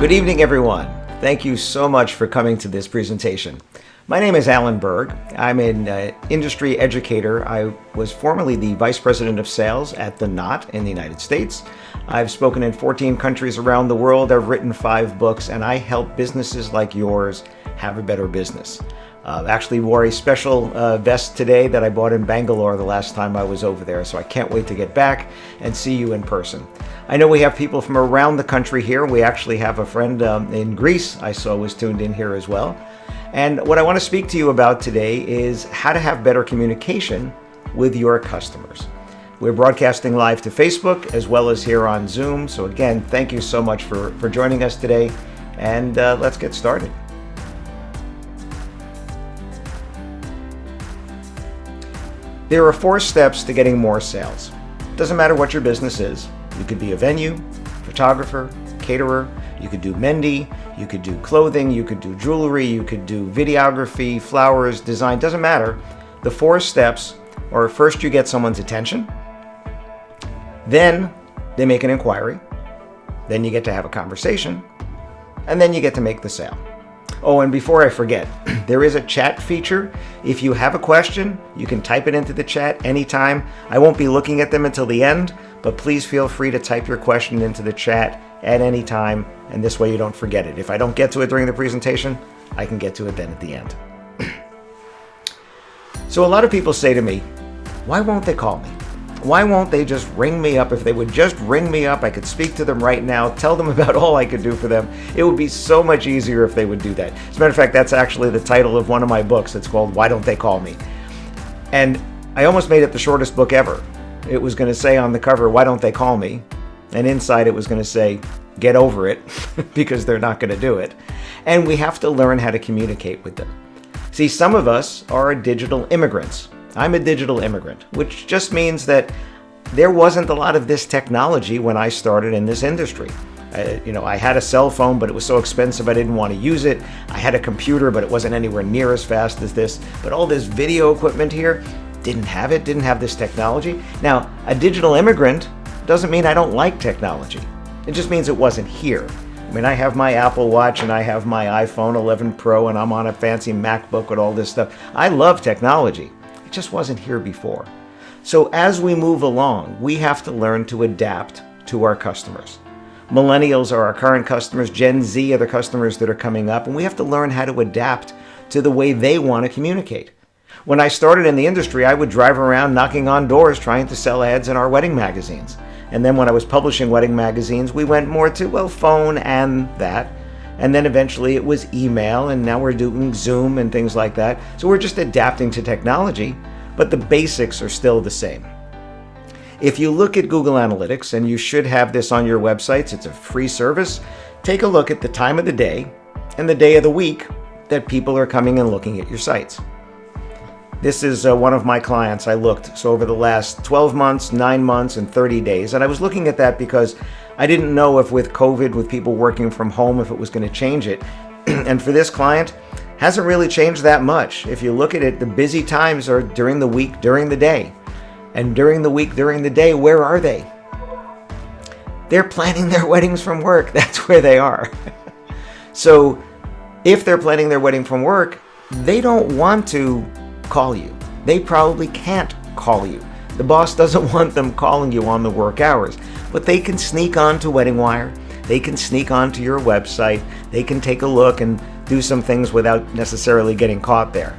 Good evening, everyone. Thank you so much for coming to this presentation. My name is Berg. I'm an industry educator. I was formerly the Vice President of Sales at The Knot in the United States. I've spoken in 14 countries around the world. I've written 5 books, and I help businesses like yours have a better business. Actually wore a special vest today that I bought in Bangalore the last time I was over there, so I can't wait to get back and see you in person. I know we have people from around the country here. We actually have a friend in Greece I saw was tuned in here as well. And what I want to speak to you about today is how to have better communication with your customers. We're broadcasting live to Facebook as well as here on Zoom. So again, thank you so much for joining us today, and let's get started. There are 4 steps to getting more sales. Doesn't matter what your business is. You could be a venue, photographer, caterer, you could do mehndi, you could do clothing, you could do jewelry, you could do videography, flowers, design, doesn't matter. The 4 steps are: first you get someone's attention, then they make an inquiry, then you get to have a conversation, and then you get to make the sale. Oh, and before I forget, there is a chat feature. If you have a question, you can type it into the chat anytime. I won't be looking at them until the end, but please feel free to type your question into the chat at any time, and this way you don't forget it. If I don't get to it during the presentation, I can get to it then at the end. So a lot of people say to me, why won't they call me? Why won't they just ring me up? If they would just ring me up, I could speak to them right now, tell them about all I could do for them. It would be so much easier if they would do that. As a matter of fact, that's actually the title of one of my books. It's called Why Don't They Call Me? And I almost made it the shortest book ever. It was going to say on the cover, why don't they call me? And inside it was going to say, get over it, because they're not going to do it. And we have to learn how to communicate with them. See, some of us are digital immigrants. I'm a digital immigrant, which just means that there wasn't a lot of this technology when I started in this industry. I had a cell phone, but it was so expensive I didn't want to use it. I had a computer, but it wasn't anywhere near as fast as this. But all this video equipment here, didn't have this technology. Now, a digital immigrant doesn't mean I don't like technology. It just means it wasn't here. I mean, I have my Apple Watch and I have my iPhone 11 Pro and I'm on a fancy MacBook with all this stuff. I love technology. It just wasn't here before. So as we move along, we have to learn to adapt to our customers. Millennials are our current customers. Gen Z are the customers that are coming up, and we have to learn how to adapt to the way they want to communicate. When I started in the industry, I would drive around knocking on doors trying to sell ads in our wedding magazines. And then when I was publishing wedding magazines, we went more to, phone and that. And then eventually it was email, and now we're doing Zoom and things like that. So we're just adapting to technology, but the basics are still the same. If you look at Google Analytics, and you should have this on your websites, it's a free service, take a look at the time of the day and the day of the week that people are coming and looking at your sites. This is one of my clients. I looked, so over the last 12 months, 9 months, and 30 days. And I was looking at that because I didn't know if with COVID, with people working from home, if it was going to change it. And for this client, hasn't really changed that much. If you look at it, the busy times are during the week, during the day. And during the week, during the day, where are they? They're planning their weddings from work. That's where they are. So if they're planning their wedding from work, they don't want to call you. They probably can't call you. The boss doesn't want them calling you on the work hours, but they can sneak onto WeddingWire. They can sneak onto your website. They can take a look and do some things without necessarily getting caught there.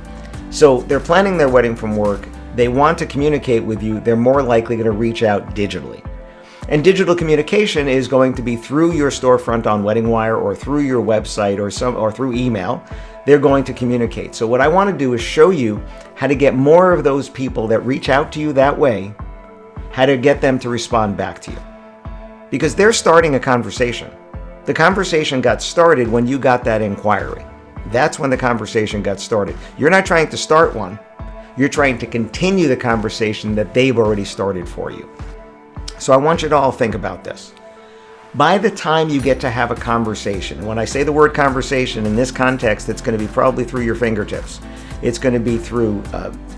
So they're planning their wedding from work. They want to communicate with you. They're more likely going to reach out digitally. And digital communication is going to be through your storefront on WeddingWire, or through your website, or through email. They're going to communicate. So what I want to do is show you how to get more of those people that reach out to you that way, how to get them to respond back to you. Because they're starting a conversation. The conversation got started when you got that inquiry. That's when the conversation got started. You're not trying to start one. You're trying to continue the conversation that they've already started for you. So I want you to all think about this. By the time you get to have a conversation, when I say the word conversation in this context, it's going to be probably through your fingertips. It's going to be through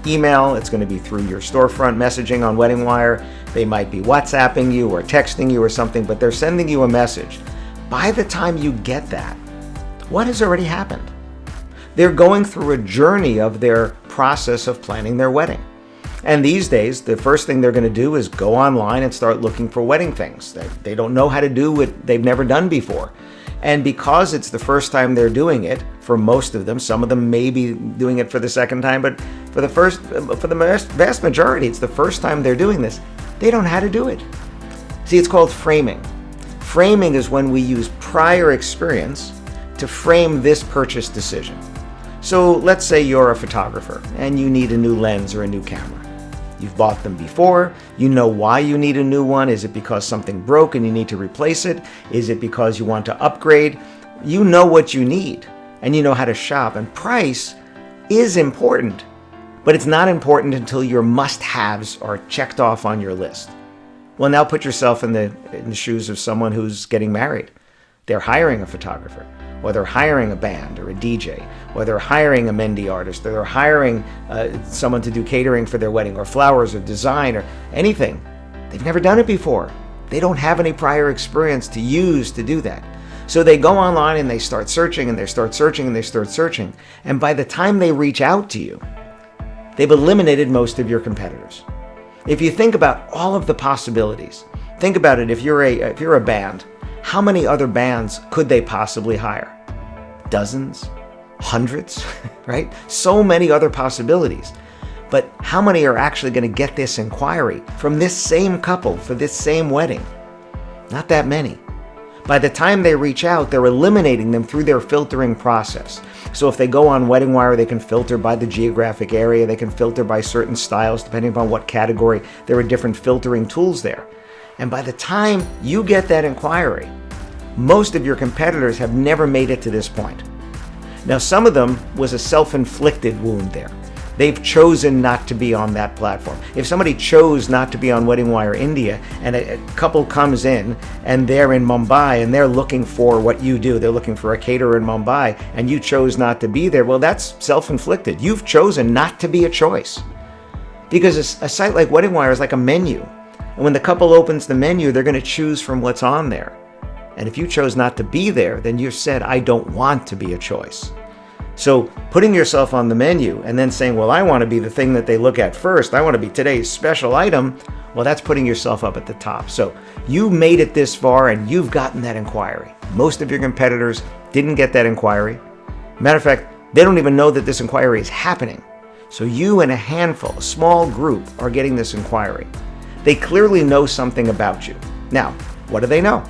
email. It's going to be through your storefront messaging on WeddingWire. They might be WhatsApping you or texting you or something, but they're sending you a message. by the time you get that, what has already happened? They're going through a journey of their process of planning their wedding. And these days, the first thing they're going to do is go online and start looking for wedding things. They don't know how to do what they've never done before. And because it's the first time they're doing it, for most of them, some of them may be doing it for the second time, but for the vast majority, it's the first time they're doing this. They don't know how to do it. See, it's called framing. Framing is when we use prior experience to frame this purchase decision. So let's say you're a photographer and you need a new lens or a new camera. You've bought them before. You know why you need a new one. Is it because something broke and you need to replace it? Is it because you want to upgrade? You know what you need and you know how to shop. And price is important, but it's not important until your must-haves are checked off on your list. Well, now put yourself in the shoes of someone who's getting married. They're hiring a photographer, or they're hiring a band or a DJ, or they're hiring a Mendy artist, or they're hiring someone to do catering for their wedding, or flowers, or design, or anything. They've never done it before. They don't have any prior experience to use to do that. So they go online and they start searching, and they start searching, and they start searching. And by the time they reach out to you, they've eliminated most of your competitors. If you think about all of the possibilities, think about it. If you're a band, how many other bands could they possibly hire? Dozens? Hundreds? Right? So many other possibilities. But how many are actually going to get this inquiry from this same couple for this same wedding? Not that many. By the time they reach out, they're eliminating them through their filtering process. So if they go on WeddingWire, they can filter by the geographic area. They can filter by certain styles, depending upon what category. There are different filtering tools there. And by the time you get that inquiry, most of your competitors have never made it to this point. Now, some of them was a self-inflicted wound there. They've chosen not to be on that platform. If somebody chose not to be on WeddingWire India and a couple comes in and they're in Mumbai and they're looking for what you do, they're looking for a caterer in Mumbai, and you chose not to be there, well, that's self-inflicted. You've chosen not to be a choice. Because a site like WeddingWire is like a menu. And when the couple opens the menu, they're going to choose from what's on there. And if you chose not to be there, then you said, I don't want to be a choice. So putting yourself on the menu and then saying, well, I want to be the thing that they look at first. I want to be today's special item. Well, that's putting yourself up at the top. So you made it this far and you've gotten that inquiry. Most of your competitors didn't get that inquiry. Matter of fact, they don't even know that this inquiry is happening. So you and a handful, a small group, are getting this inquiry. They clearly know something about you. Now, what do they know?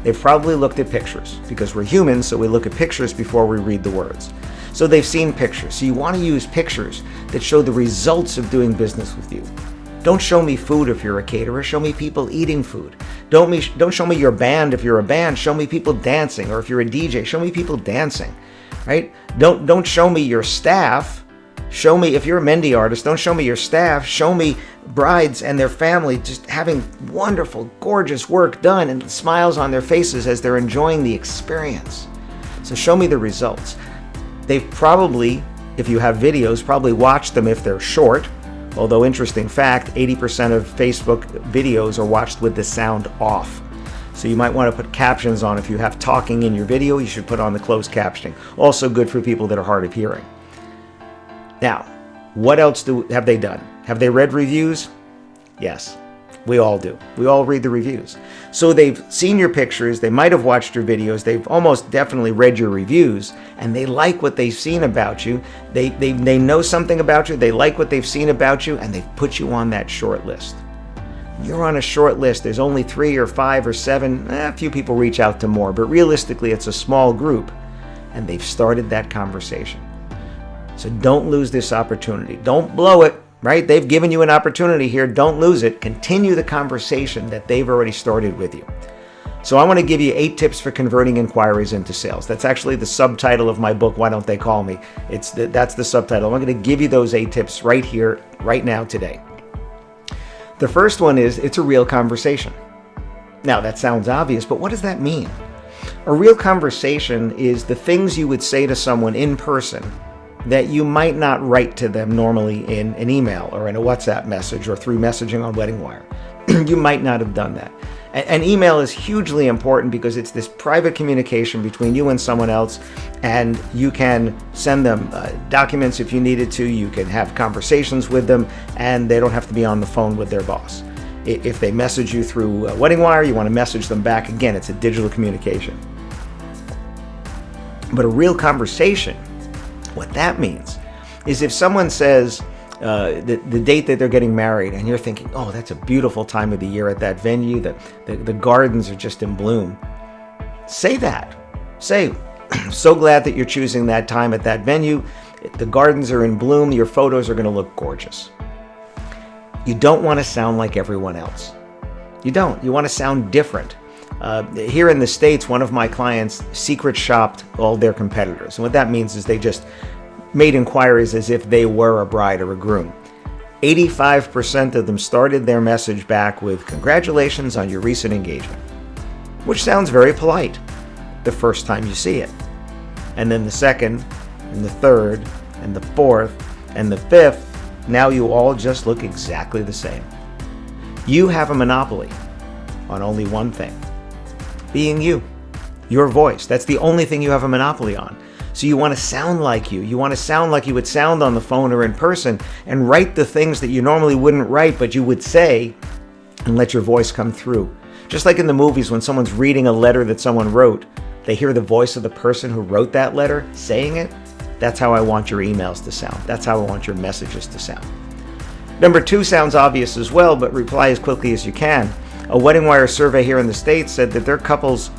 They've probably looked at pictures, because we're humans, so we look at pictures before we read the words. So they've seen pictures. So you want to use pictures that show the results of doing business with you. Don't show me food if you're a caterer. Show me people eating food. Don't show me your band if you're a band. Show me people dancing. Or if you're a DJ, show me people dancing. Right? Don't show me your staff. Show me, if you're a Mendy artist, don't show me your staff. Show me brides and their family just having wonderful, gorgeous work done and smiles on their faces as they're enjoying the experience. So show me the results. They've probably, if you have videos, probably watched them if they're short. Although, interesting fact, 80% of Facebook videos are watched with the sound off. So you might want to put captions on. If you have talking in your video, you should put on the closed captioning. Also good for people that are hard of hearing. Now, what else have they done? Have they read reviews? Yes, we all do. We all read the reviews. So they've seen your pictures, they might have watched your videos, they've almost definitely read your reviews, and they like what they've seen about you. They know something about you, they like what they've seen about you, and they've put you on that short list. You're on a short list. There's only 3 or 5 or 7. A few people reach out to more, but realistically it's a small group, and they've started that conversation. So don't lose this opportunity. Don't blow it, right? They've given you an opportunity here. Don't lose it. Continue the conversation that they've already started with you. So I want to give you 8 tips for converting inquiries into sales. That's actually the subtitle of my book, Why Don't They Call Me? That's the subtitle. I'm going to give you those 8 tips right here, right now, today. The first one is, it's a real conversation. Now, that sounds obvious, but what does that mean? A real conversation is the things you would say to someone in person that you might not write to them normally in an email or in a WhatsApp message or through messaging on WeddingWire. You might not have done that. And email is hugely important because it's this private communication between you and someone else, and you can send them documents if you needed to. You can have conversations with them, and they don't have to be on the phone with their boss. If they message you through WeddingWire, you want to message them back. Again, it's a digital communication. But a real conversation, what that means is if someone says the date that they're getting married, and you're thinking, oh, that's a beautiful time of the year at that venue, the gardens are just in bloom. Say that. Say, so glad that you're choosing that time at that venue. The gardens are in bloom. Your photos are going to look gorgeous. You don't want to sound like everyone else. You don't. You want to sound different. Here in the States, one of my clients secret shopped all their competitors. And what that means is they just made inquiries as if they were a bride or a groom. 85% of them started their message back with, "Congratulations on your recent engagement," which sounds very polite the first time you see it. And then the second, and the third, and the fourth, and the fifth, now you all just look exactly the same. You have a monopoly on only one thing, being you, your voice. That's the only thing you have a monopoly on. So you want to sound like you. You want to sound like you would sound on the phone or in person, and write the things that you normally wouldn't write, but you would say, and let your voice come through. Just like in the movies, when someone's reading a letter that someone wrote, they hear the voice of the person who wrote that letter saying it. That's how I want your emails to sound. That's how I want your messages to sound. Number 2 sounds obvious as well, but reply as quickly as you can. A WeddingWire survey here in the States said that their couples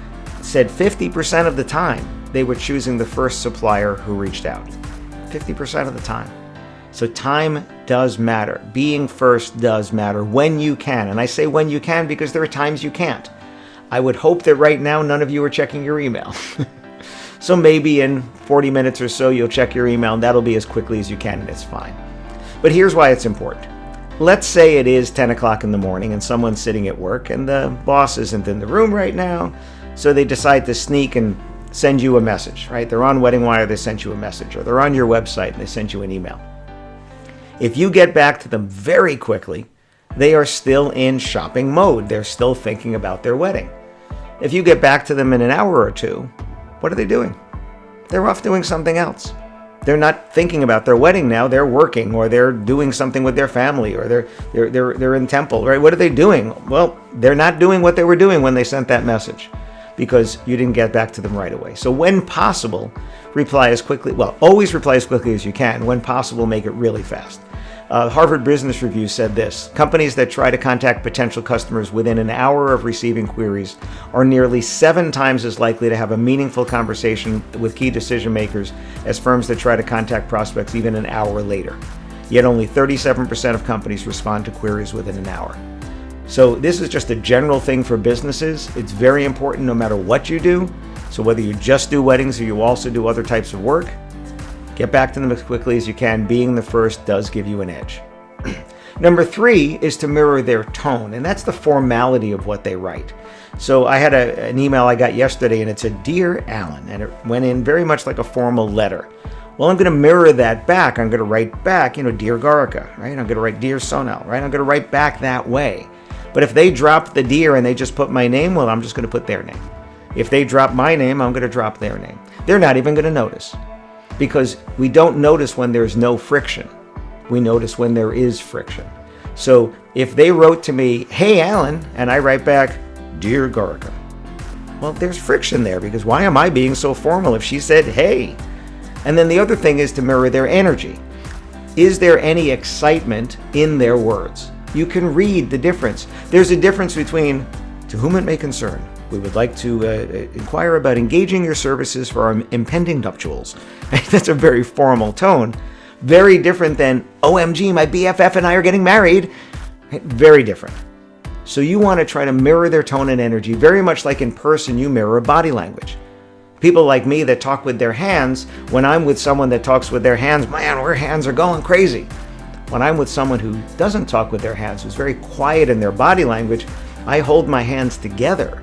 said 50% of the time they were choosing the first supplier who reached out. 50% of the time. So time does matter. Being first does matter when you can. And I say when you can because there are times you can't. I would hope that right now none of you are checking your email. So maybe in 40 minutes or so you'll check your email, and that'll be as quickly as you can, and it's fine. But here's why it's important. Let's say it is 10 o'clock in the morning and someone's sitting at work and the boss isn't in the room right now, so they decide to sneak and send you a message, right? They're on WeddingWire, they sent you a message, or they're on your website and they sent you an email. If you get back to them very quickly, they are still in shopping mode. They're still thinking about their wedding. If you get back to them in an hour or two, what are they doing? They're off doing something else. They're not thinking about their wedding now. They're working, or they're doing something with their family, or they're in temple, right? What are they doing? Well, they're not doing what they were doing when they sent that message, because you didn't get back to them right away. So when possible, reply as quickly, well, always reply as quickly as you can. When possible, make it really fast. Harvard Business Review said this: companies that try to contact potential customers within an hour of receiving queries are nearly 7 times as likely to have a meaningful conversation with key decision makers as firms that try to contact prospects even an hour later. Yet only 37% of companies respond to queries within an hour. So this is just a general thing for businesses. It's very important no matter what you do. So whether you just do weddings or you also do other types of work, get back to them as quickly as you can. Being the first does give you an edge. Number 3 is to mirror their tone, and that's the formality of what they write. So I had an email I got yesterday, and it said, "Dear Alan," and it went in very much like a formal letter. Well, I'm going to mirror that back. I'm going to write back, "Dear Gorica," right? I'm going to write, "Dear Sonal," right? I'm going to write back that way. But if they drop the dear and they just put my name, well, I'm just going to put their name. If they drop my name, I'm going to drop their name. They're not even going to notice, because we don't notice when there's no friction. We notice when there is friction. So if they wrote to me, "Hey, Alan," and I write back, "Dear Gorica," well, there's friction there, because why am I being so formal if she said, "Hey"? And then the other thing is to mirror their energy. Is there any excitement in their words? You can read the difference. There's a difference between, "To whom it may concern, we would like to inquire about engaging your services for our impending nuptials." That's a very formal tone. Very different than, "OMG, my BFF and I are getting married." Very different. So you want to try to mirror their tone and energy, very much like in person you mirror body language. People like me that talk with their hands, when I'm with someone that talks with their hands, man, our hands are going crazy. When I'm with someone who doesn't talk with their hands, who's very quiet in their body language, I hold my hands together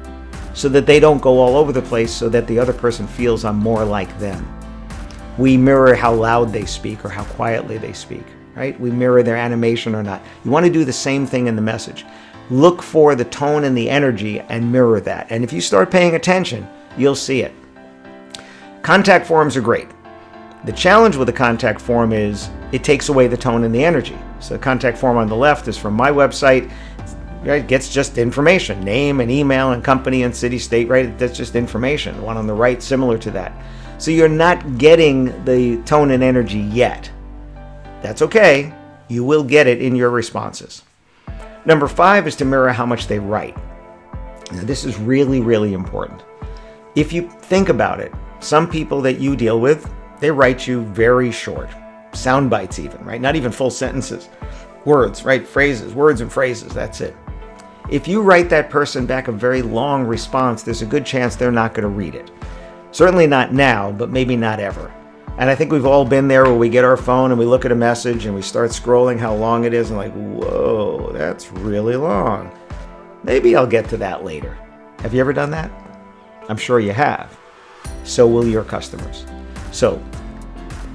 so that they don't go all over the place, so that the other person feels I'm more like them. We mirror how loud they speak or how quietly they speak, right? We mirror their animation or not. You want to do the same thing in the message. look for the tone and the energy and mirror that. And if you start paying attention, you'll see it. Contact forms are great. The challenge with the contact form is it takes away the tone and the energy. So the contact form on the left is from my website. Right, it gets just information, name and email and company and city, state, right? That's just information. The one on the right, similar to that. So you're not getting the tone and energy yet. That's okay. You will get it in your responses. Number 5 is to mirror how much they write. Now, this is really, really important. If you think about it, some people that you deal with, they write you very short, sound bites even, right? Not even full sentences. Words, right? Phrases, words and phrases, that's it. If you write that person back a very long response, there's a good chance they're not going to read it. Certainly not now, but maybe not ever. And I think we've all been there where we get our phone and we look at a message and we start scrolling how long it is and like, whoa, that's really long. Maybe I'll get to that later. Have you ever done that? I'm sure you have. So will your customers. So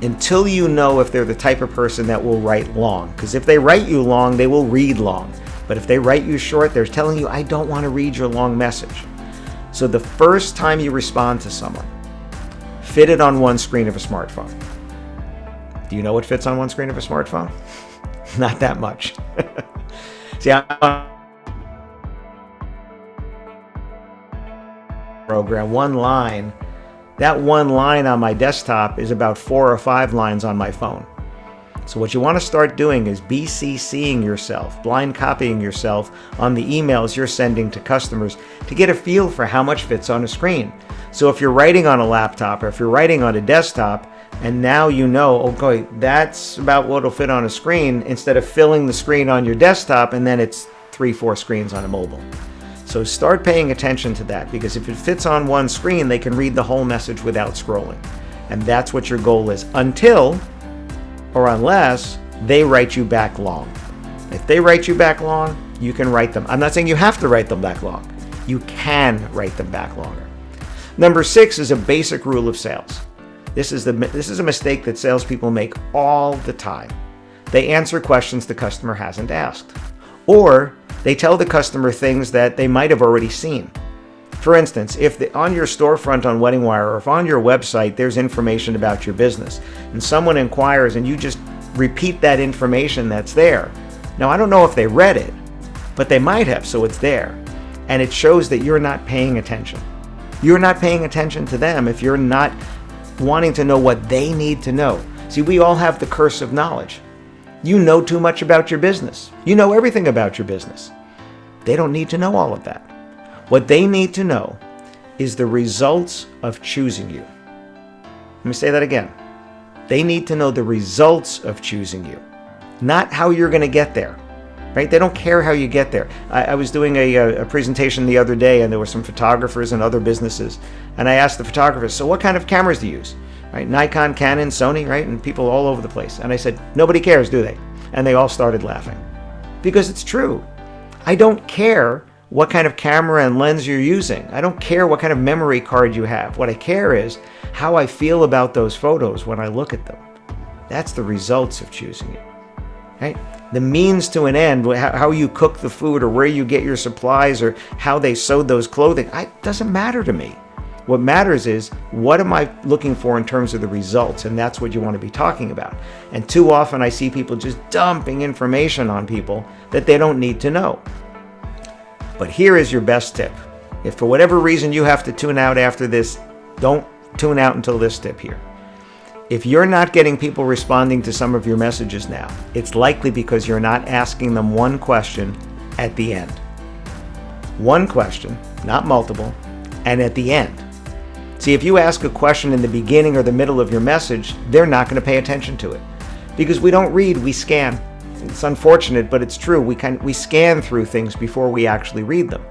until you know if they're the type of person that will write long, because if they write you long, they will read long. But if they write you short, they're telling you, I don't want to read your long message. So the first time you respond to someone, fit it on one screen of a smartphone. Do you know what fits on one screen of a smartphone? Not that much. See, program, one line, that one line on my desktop is about 4 or 5 lines on my phone. So what you want to start doing is BCCing yourself, blind copying yourself on the emails you're sending to customers to get a feel for how much fits on a screen. So if you're writing on a laptop or if you're writing on a desktop and now you know, okay, that's about what will fit on a screen instead of filling the screen on your desktop and then it's 3-4 screens on a mobile. So start paying attention to that, because if it fits on one screen, they can read the whole message without scrolling. And that's what your goal is, until or unless they write you back long. If they write you back long, you can write them. I'm not saying you have to write them back long. You can write them back longer. Number 6 is a basic rule of sales. This is a mistake that salespeople make all the time. They answer questions the customer hasn't asked, or they tell the customer things that they might have already seen. For instance, if on your storefront on WeddingWire or if on your website there's information about your business and someone inquires and you just repeat that information that's there. Now, I don't know if they read it, but they might have, so it's there. And it shows that you're not paying attention. You're not paying attention to them if you're not wanting to know what they need to know. See, we all have the curse of knowledge. You know too much about your business. You know everything about your business. They don't need to know all of that. What they need to know is the results of choosing you. Let me say that again. They need to know the results of choosing you, not how you're going to get there. Right? They don't care how you get there. I was doing a presentation the other day, and there were some photographers and other businesses, and I asked the photographers, so what kind of cameras do you use? Right? Nikon, Canon, Sony, right? And people all over the place. And I said, nobody cares, do they? And they all started laughing. Because it's true. I don't care what kind of camera and lens you're using. I don't care what kind of memory card you have. What I care is how I feel about those photos when I look at them. That's the results of choosing you. Right? The means to an end, how you cook the food or where you get your supplies or how they sewed those clothing, it doesn't matter to me. What matters is, what am I looking for in terms of the results? And that's what you want to be talking about. And too often I see people just dumping information on people that they don't need to know. But here is your best tip. If for whatever reason you have to tune out after this, don't tune out until this tip here. If you're not getting people responding to some of your messages now, it's likely because you're not asking them one question at the end. One question, not multiple, and at the end. See, if you ask a question in the beginning or the middle of your message, they're not going to pay attention to it. Because we don't read, we scan. It's unfortunate, but it's true. We scan through things before we actually read them.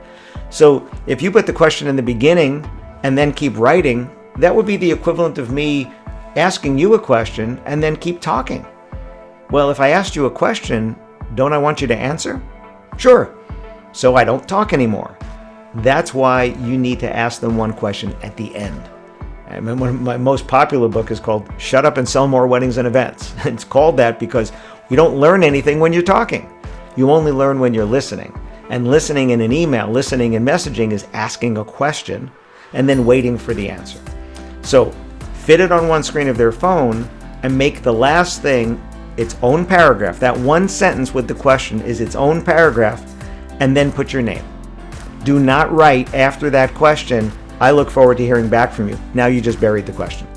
So if you put the question in the beginning and then keep writing, that would be the equivalent of me asking you a question and then keep talking. Well, if I asked you a question, don't I want you to answer? Sure. So I don't talk anymore. That's why you need to ask them one question at the end. I mean, one of my most popular book is called Shut Up and Sell More Weddings and Events. It's called that because you don't learn anything when you're talking. You only learn when you're listening. And listening in an email, listening in messaging is asking a question and then waiting for the answer. So fit it on one screen of their phone and make the last thing its own paragraph. That one sentence with the question is its own paragraph, and then put your name. Do not write after that question, I look forward to hearing back from you. Now you just buried the question.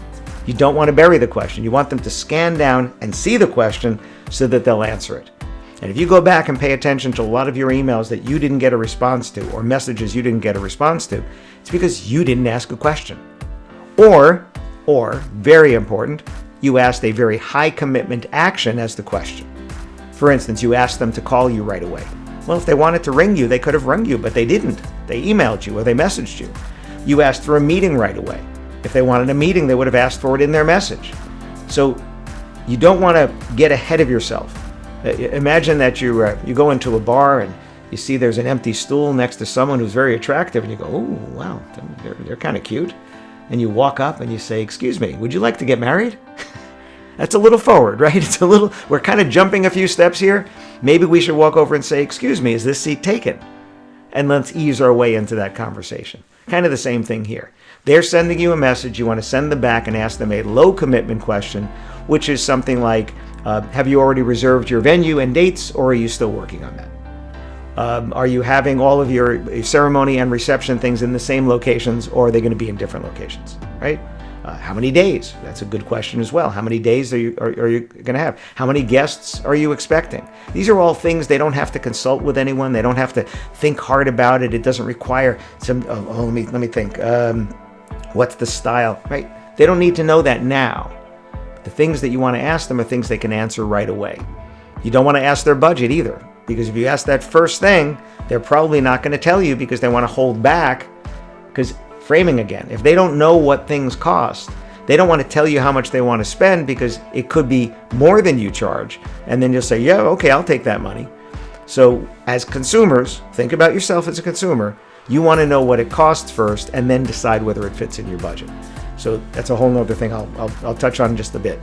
You don't want to bury the question. You want them to scan down and see the question so that they'll answer it. And if you go back and pay attention to a lot of your emails that you didn't get a response to, or messages you didn't get a response to, it's because you didn't ask a question. Or, very important, you asked a very high commitment action as the question. For instance, you asked them to call you right away. Well, if they wanted to ring you, they could have rung you, but they didn't. They emailed you or they messaged you. You asked for a meeting right away. If they wanted a meeting, they would have asked for it in their message. So you don't want to get ahead of yourself. Imagine that you go into a bar and you see there's an empty stool next to someone who's very attractive, and you go, oh, wow, they're kind of cute. And you walk up and you say, excuse me, would you like to get married? That's a little forward, right? We're kind of jumping a few steps here. Maybe we should walk over and say, excuse me, is this seat taken? And let's ease our way into that conversation. Kind of the same thing here. They're sending you a message. You want to send them back and ask them a low commitment question, which is something like, have you already reserved your venue and dates, or are you still working on that? Are you having all of your ceremony and reception things in the same locations, or are they going to be in different locations, right? How many days? That's a good question as well. How many days are you going to have? How many guests are you expecting? These are all things they don't have to consult with anyone. They don't have to think hard about it. It doesn't require some, let me think. What's the style, right? They don't need to know that now. The things that you want to ask them are things they can answer right away. You don't want to ask their budget either, because if you ask that first thing, they're probably not going to tell you because they want to hold back. Because framing again, if they don't know what things cost, they don't want to tell you how much they want to spend because it could be more than you charge. And then you'll say, yeah, okay, I'll take that money. So as consumers, think about yourself as a consumer. You want to know what it costs first and then decide whether it fits in your budget. So that's a whole nother thing I'll touch on in just a bit.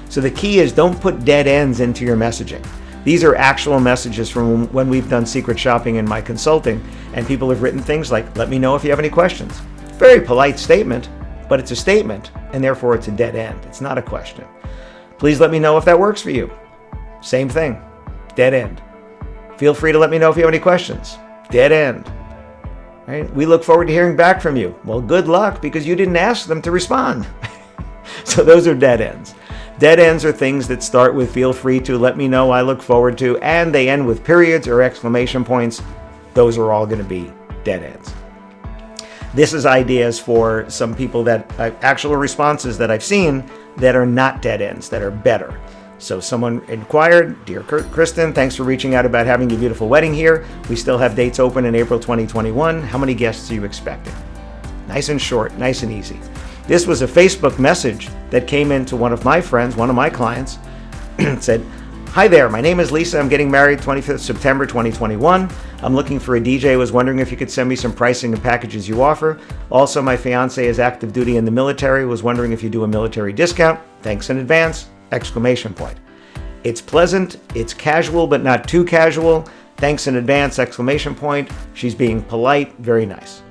So the key is don't put dead ends into your messaging. These are actual messages from when we've done secret shopping in my consulting, and people have written things like, let me know if you have any questions. Very polite statement, but it's a statement, and therefore it's a dead end. It's not a question. Please let me know if that works for you. Same thing, dead end. Feel free to let me know if you have any questions. Dead end. Right? We look forward to hearing back from you. Well, good luck, because you didn't ask them to respond. So those are dead ends. Dead ends are things that start with feel free to, let me know, I look forward to, and they end with periods or exclamation points. Those are all going to be dead ends. This is ideas for some people that actual responses that I've seen that are not dead ends, that are better. So someone inquired, Dear Kristen, thanks for reaching out about having a beautiful wedding here. We still have dates open in April 2021. How many guests are you expecting? Nice and short, nice and easy. This was a Facebook message that came into one of my friends, one of my clients. It said, hi there, my name is Lisa. I'm getting married 25th September 2021. I'm looking for a DJ. I was wondering if you could send me some pricing and packages you offer. Also, my fiance is active duty in the military. Was wondering if you do a military discount. Thanks in advance! Exclamation point. It's pleasant, it's casual, but not too casual. Thanks in advance! Exclamation point. She's being polite, very nice.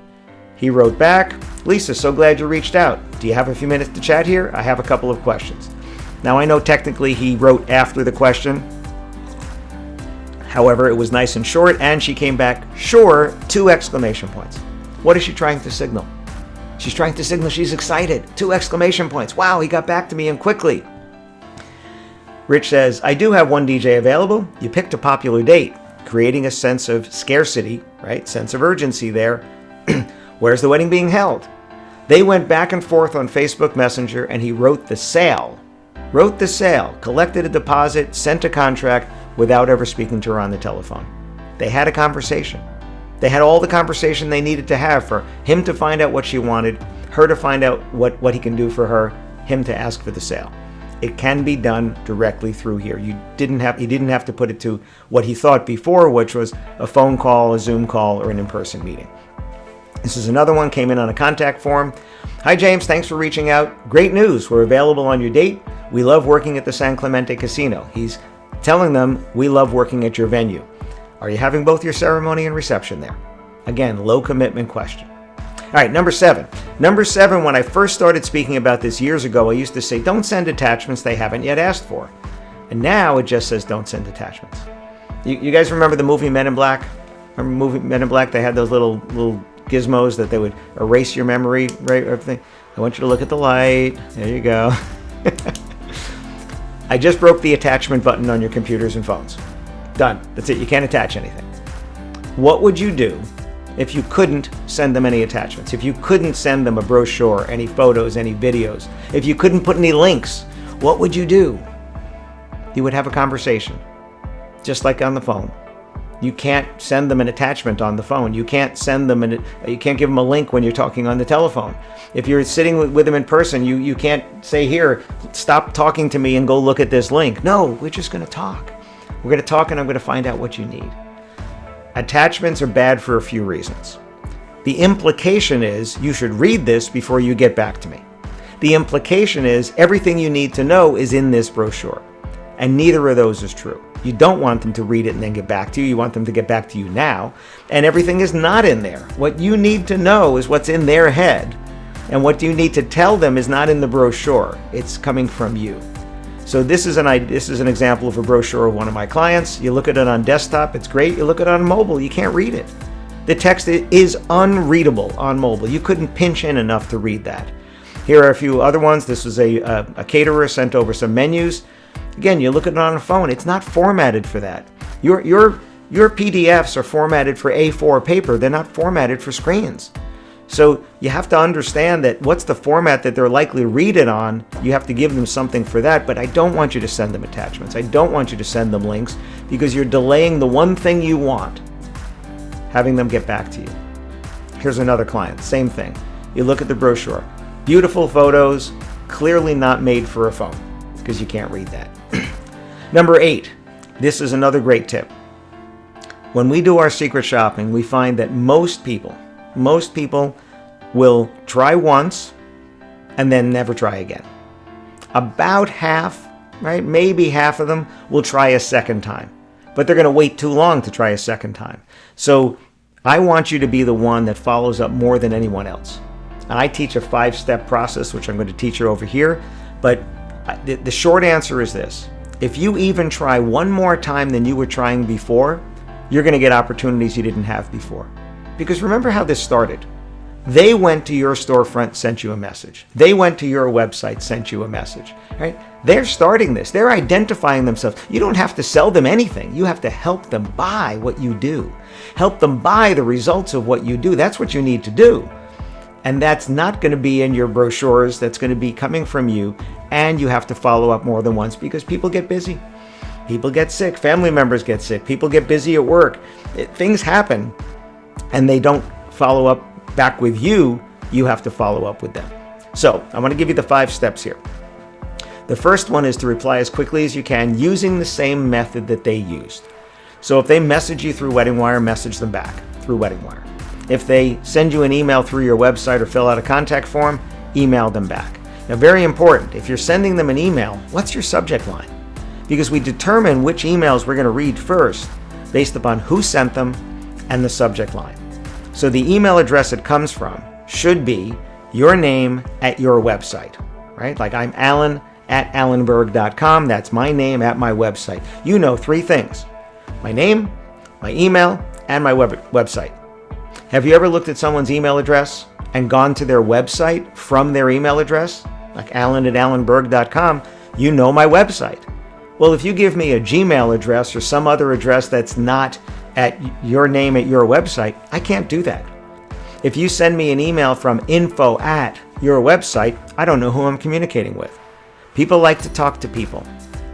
He wrote back, Lisa, so glad you reached out. Do you have a few minutes to chat here? I have a couple of questions. Now, I know technically he wrote after the question. However, it was nice and short, and she came back, sure, 2 exclamation points. What is she trying to signal? She's trying to signal she's excited. 2 exclamation points. Wow, he got back to me and quickly. Rich says, I do have one DJ available. You picked a popular date, creating a sense of scarcity, right? Sense of urgency there. Where's the wedding being held? They went back and forth on Facebook Messenger, and he wrote the sale, collected a deposit, sent a contract without ever speaking to her on the telephone. They had a conversation. They had all the conversation they needed to have for him to find out what she wanted, her to find out what he can do for her, him to ask for the sale. It can be done directly through here. He didn't have to put it to what he thought before, which was a phone call, a Zoom call, or an in-person meeting. This is another one, came in on a contact form. Hi, James. Thanks for reaching out. Great news. We're available on your date. We love working at the San Clemente Casino. He's telling them, we love working at your venue. Are you having both your ceremony and reception there? Again, low commitment question. All right, number 7. Number 7, when I first started speaking about this years ago, I used to say, don't send attachments they haven't yet asked for. And now it just says, don't send attachments. You guys remember the movie Men in Black? Remember the movie Men in Black? They had those little gizmos that they would erase your memory, right? Everything. I want you to look at the light. There you go. I just broke the attachment button on your computers and phones. Done. That's it. You can't attach anything. What would you do if you couldn't send them any attachments? If you couldn't send them a brochure, any photos, any videos? If you couldn't put any links, what would you do? You would have a conversation, just like on the phone. You can't send them an attachment on the phone. You can't send them you can't give them a link when you're talking on the telephone. If you're sitting with them in person, you can't say, here, stop talking to me and go look at this link. No, we're just going to talk. We're going to talk and I'm going to find out what you need. Attachments are bad for a few reasons. The implication is you should read this before you get back to me. The implication is everything you need to know is in this brochure. And neither of those is true. You don't want them to read it and then get back to you. You want them to get back to you now. And everything is not in there. What you need to know is what's in their head. And what you need to tell them is not in the brochure. It's coming from you. So this is an example of a brochure of one of my clients. You look at it on desktop, it's great. You look at it on mobile, you can't read it. The text is unreadable on mobile. You couldn't pinch in enough to read that. Here are a few other ones. This was a caterer sent over some menus. Again, you look at it on a phone, it's not formatted for that. Your PDFs are formatted for A4 paper. They're not formatted for screens. So you have to understand that what's the format that they're likely to read it on. You have to give them something for that, but I don't want you to send them attachments. I don't want you to send them links because you're delaying the one thing you want, having them get back to you. Here's another client, same thing. You look at the brochure. Beautiful photos, clearly not made for a phone because you can't read that. Number 8, this is another great tip. When we do our secret shopping, we find that most people will try once and then never try again. About half, right? Maybe half of them will try a second time, but they're going to wait too long to try a second time. So I want you to be the one that follows up more than anyone else. And I teach a 5-step process, which I'm going to teach you over here. But the short answer is this. If you even try one more time than you were trying before, you're going to get opportunities you didn't have before. Because remember how this started. They went to your storefront, sent you a message. They went to your website, sent you a message. Right? They're starting this. They're identifying themselves. You don't have to sell them anything. You have to help them buy what you do. Help them buy the results of what you do. That's what you need to do. And that's not going to be in your brochures. That's going to be coming from you. And you have to follow up more than once because people get busy. People get sick. Family members get sick. People get busy at work. Things happen. And they don't follow up back with you. You have to follow up with them. So I want to give you the 5 steps here. The first one is to reply as quickly as you can using the same method that they used. So if they message you through WeddingWire, message them back through WeddingWire. If they send you an email through your website or fill out a contact form, email them back. Now, very important, if you're sending them an email, what's your subject line? Because we determine which emails we're going to read first based upon who sent them and the subject line. So the email address it comes from should be your name at your website, right? Like I'm Alan at alanberg.com. That's my name at my website. You know 3 things: my name, my email, and my website. Have you ever looked at someone's email address and gone to their website from their email address? Like Alan at alanberg.com, you know my website. Well, if you give me a Gmail address or some other address that's not at your name at your website, I can't do that. If you send me an email from info at your website, I don't know who I'm communicating with. People like to talk to people.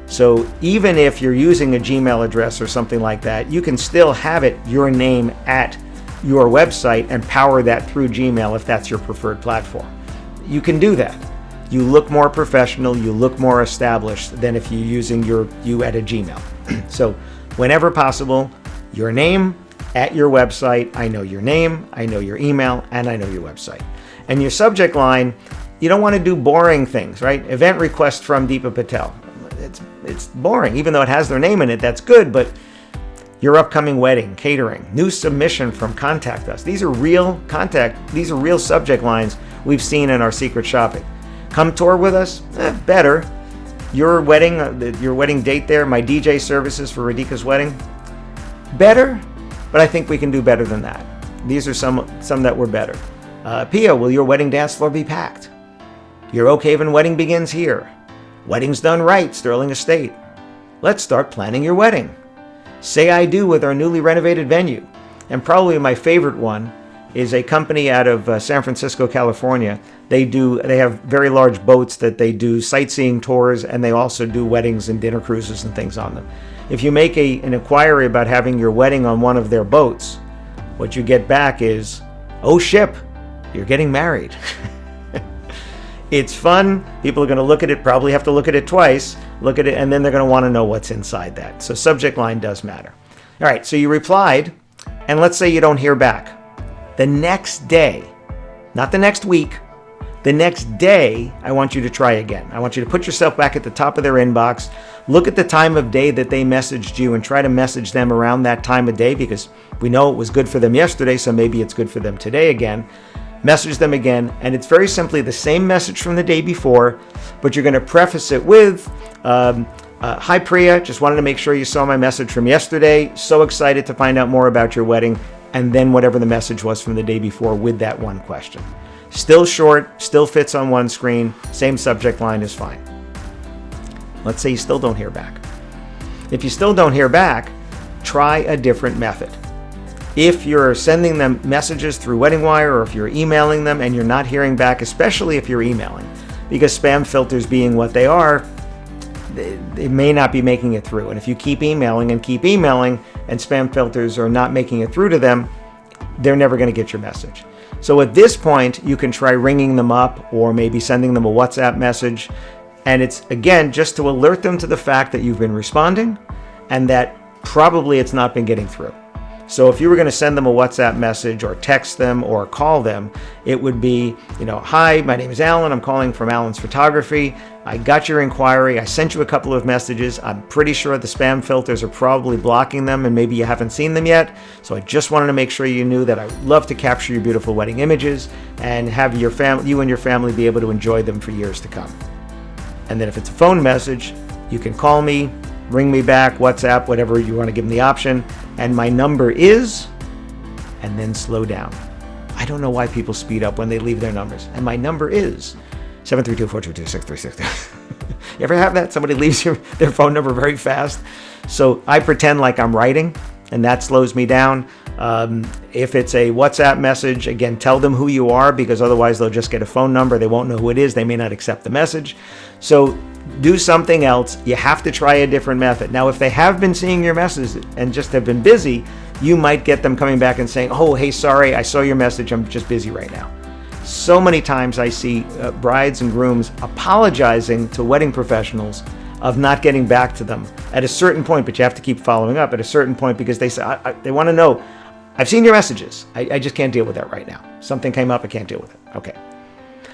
So even if you're using a Gmail address or something like that, you can still have it your name at your website and power that through Gmail if that's your preferred platform. You can do that. You look more professional, you look more established than if you're using you at a Gmail. So whenever possible, your name at your website. I know your name, I know your email, and I know your website. And your subject line, you don't want to do boring things, right? Event request from Deepa Patel. It's boring. Even though it has their name in it, that's good, but your upcoming wedding, catering, new submission from contact us. These are real subject lines we've seen in our secret shopping. Come tour with us? Better. Your wedding date there, my DJ services for Radhika's wedding? Better, but I think we can do better than that. These are some that were better. Pia, will your wedding dance floor be packed? Your Oak Haven wedding begins here. Wedding's done right, Sterling Estate. Let's start planning your wedding. Say I do with our newly renovated venue. And probably my favorite one is a company out of San Francisco, California. They have very large boats that they do sightseeing tours, and they also do weddings and dinner cruises and things on them. If you make an inquiry about having your wedding on one of their boats, what you get back is, oh ship, you're getting married. It's fun. People are going to look at it, probably have to look at it twice, look at it, and then they're going to want to know what's inside that. So subject line does matter. All right, so you replied, and let's say you don't hear back. The next day, not the next week, the next day, I want you to try again. I want you to put yourself back at the top of their inbox, look at the time of day that they messaged you, and try to message them around that time of day, because we know it was good for them yesterday, so maybe it's good for them today again. Message them again, and it's very simply the same message from the day before, but you're going to preface it with, hi Priya, just wanted to make sure you saw my message from yesterday. So excited to find out more about your wedding. And then whatever the message was from the day before with that one question. Still short, still fits on one screen, same subject line is fine. Let's say you still don't hear back. If you still don't hear back, try a different method. If you're sending them messages through WeddingWire, or if you're emailing them and you're not hearing back, especially if you're emailing, because spam filters being what they are, they may not be making it through. And if you keep emailing and spam filters are not making it through to them, they're never going to get your message. So at this point, you can try ringing them up or maybe sending them a WhatsApp message. And it's, again, just to alert them to the fact that you've been responding and that probably it's not been getting through. So if you were going to send them a WhatsApp message or text them or call them, it would be, hi, my name is Alan. I'm calling from Alan's Photography. I got your inquiry. I sent you a couple of messages. I'm pretty sure the spam filters are probably blocking them and maybe you haven't seen them yet. So I just wanted to make sure you knew that I would love to capture your beautiful wedding images and have you and your family be able to enjoy them for years to come. And then if it's a phone message, you can call me, ring me back, WhatsApp, whatever you want to give them the option. And my number is, and then slow down. I don't know why people speed up when they leave their numbers. And my number is 732-422-6362. You ever have that? Somebody leaves their phone number very fast. So I pretend like I'm writing, and that slows me down. If it's a WhatsApp message, again, tell them who you are, because otherwise they'll just get a phone number. They won't know who it is. They may not accept the message. So do something else. You have to try a different method. Now, if they have been seeing your messages and just have been busy, you might get them coming back and saying, oh, hey, sorry, I saw your message. I'm just busy right now. So many times I see brides and grooms apologizing to wedding professionals of not getting back to them at a certain point, but you have to keep following up at a certain point because they say, they want to know, I've seen your messages. I just can't deal with that right now. Something came up, I can't deal with it. Okay.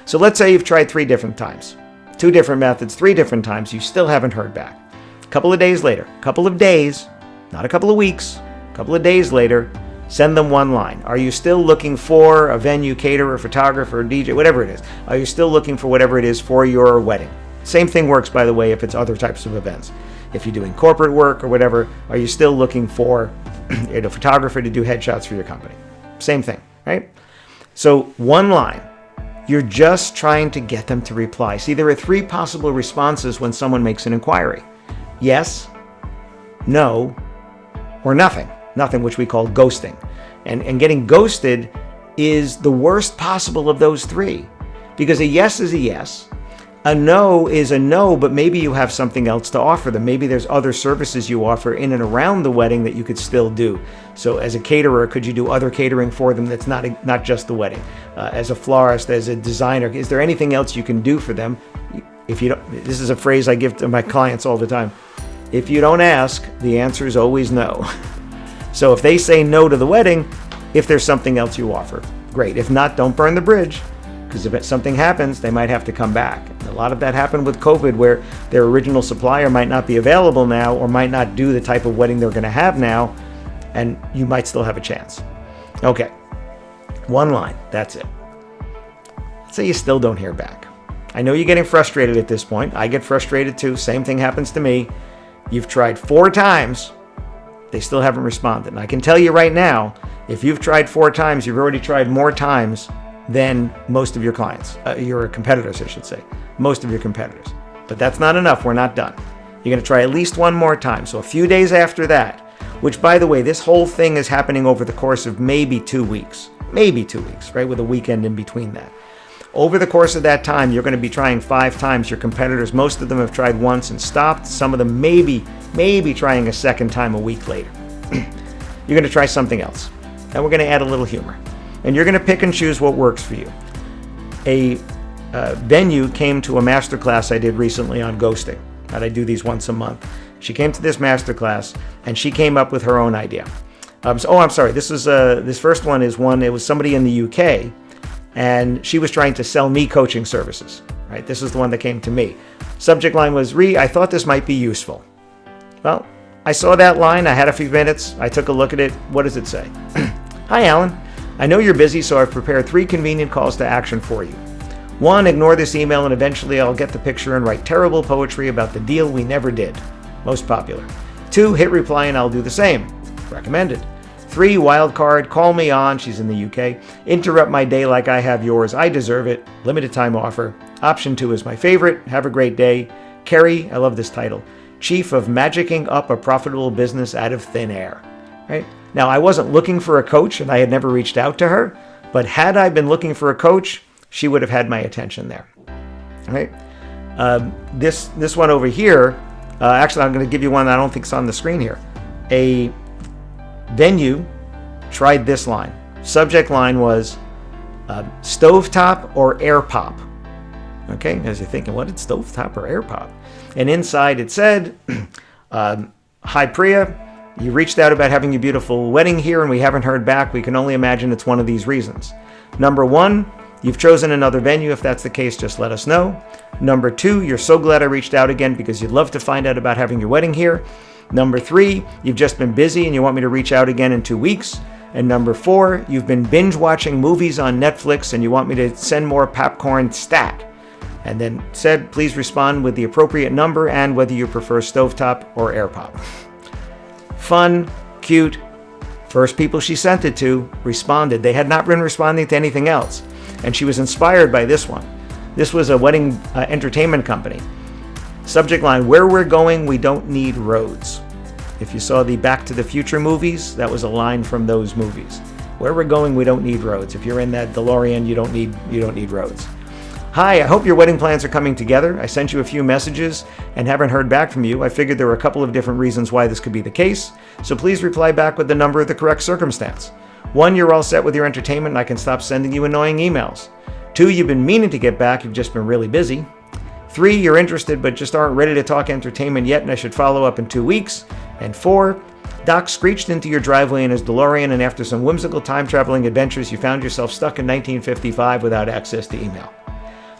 So let's say you've tried 3 different times. 2 different methods, 3 different times, you still haven't heard back. A couple of days later, couple of days, not a couple of weeks, a couple of days later, send them one line. Are you still looking for a venue, caterer, photographer, DJ, whatever it is? Are you still looking for whatever it is for your wedding? Same thing works, by the way, if it's other types of events. If you're doing corporate work or whatever, are you still looking for a photographer to do headshots for your company? Same thing, right? So one line. You're just trying to get them to reply. See, there are 3 possible responses when someone makes an inquiry. Yes, no, or nothing. Nothing, which we call ghosting. And getting ghosted is the worst possible of those 3. Because a yes is a yes. A no is a no, but maybe you have something else to offer them. Maybe there's other services you offer in and around the wedding that you could still do. So as a caterer, could you do other catering for them that's not just the wedding? As a florist, as a designer, is there anything else you can do for them? If you don't, this is a phrase I give to my clients all the time. If you don't ask, the answer is always no. So if they say no to the wedding, if there's something else you offer, great. If not, don't burn the bridge. Because if something happens, they might have to come back. A lot of that happened with COVID, where their original supplier might not be available now or might not do the type of wedding they're going to have now. and you might still have a chance. Okay, one line, that's it. Let's say you still don't hear back. I know you're getting frustrated at this point. I get frustrated too. Same thing happens to me. You've tried 4 times. They still haven't responded. And I can tell you right now, if you've tried 4 times, you've already tried more times than most of your clients, your competitors, I should say, most of your competitors. But that's not enough. We're not done. You're going to try at least one more time. So a few days after that, which, by the way, this whole thing is happening over the course of maybe 2 weeks, right, with a weekend in between that. Over the course of that time, you're going to be trying 5 times. Your competitors, most of them have tried once and stopped. Some of them maybe trying a second time a week later. You're going to try something else. And we're going to add a little humor. And you're going to pick and choose what works for you. A venue came to a masterclass I did recently on ghosting. And I do these once a month. She came to this masterclass, and she came up with her own idea. I'm sorry. This first one is one. It was somebody in the UK, and she was trying to sell me coaching services. Right. This is the one that came to me. Subject line was, I thought this might be useful. Well, I saw that line. I had a few minutes. I took a look at it. What does it say? Hi, Alan. I know you're busy, so I've prepared 3 convenient calls to action for you. 1, ignore this email, and eventually I'll get the picture and write terrible poetry about the deal we never did. Most popular. 2, hit reply and I'll do the same. Recommended. 3, wild card, call me on, she's in the UK. Interrupt my day like I have yours, I deserve it. Limited time offer. Option 2 is my favorite. Have a great day. Carrie, I love this title. Chief of magicking up a profitable business out of thin air. Right? Now, I wasn't looking for a coach and I had never reached out to her, but had I been looking for a coach, she would have had my attention there. Right? This one over here, actually, I'm going to give you one that I don't think is on the screen here. A venue tried this line. Subject line was stovetop or air pop. Okay, as you're thinking, what did stovetop or air pop? And inside it said, hi Priya, you reached out about having a beautiful wedding here and we haven't heard back. We can only imagine it's one of these reasons. Number 1, you've chosen another venue. If that's the case, just let us know. Number 2, you're so glad I reached out again because you'd love to find out about having your wedding here. Number 3, you've just been busy and you want me to reach out again in 2 weeks. And number 4, you've been binge watching movies on Netflix and you want me to send more popcorn stat. And then said, please respond with the appropriate number and whether you prefer stovetop or air pop. Fun, cute. First people she sent it to responded. They had not been responding to anything else. And she was inspired by this one. This was a wedding entertainment company. Subject line, where we're going, we don't need roads. If you saw the Back to the Future movies, that was a line from those movies. Where we're going, we don't need roads. If you're in that DeLorean, you don't need roads. Hi, I hope your wedding plans are coming together. I sent you a few messages and haven't heard back from you. I figured there were a couple of different reasons why this could be the case, so please reply back with the number of the correct circumstance. 1, you're all set with your entertainment and I can stop sending you annoying emails. 2, you've been meaning to get back, you've just been really busy. 3, you're interested but just aren't ready to talk entertainment yet and I should follow up in 2 weeks. And 4, Doc screeched into your driveway in his DeLorean and after some whimsical time-traveling adventures, you found yourself stuck in 1955 without access to email.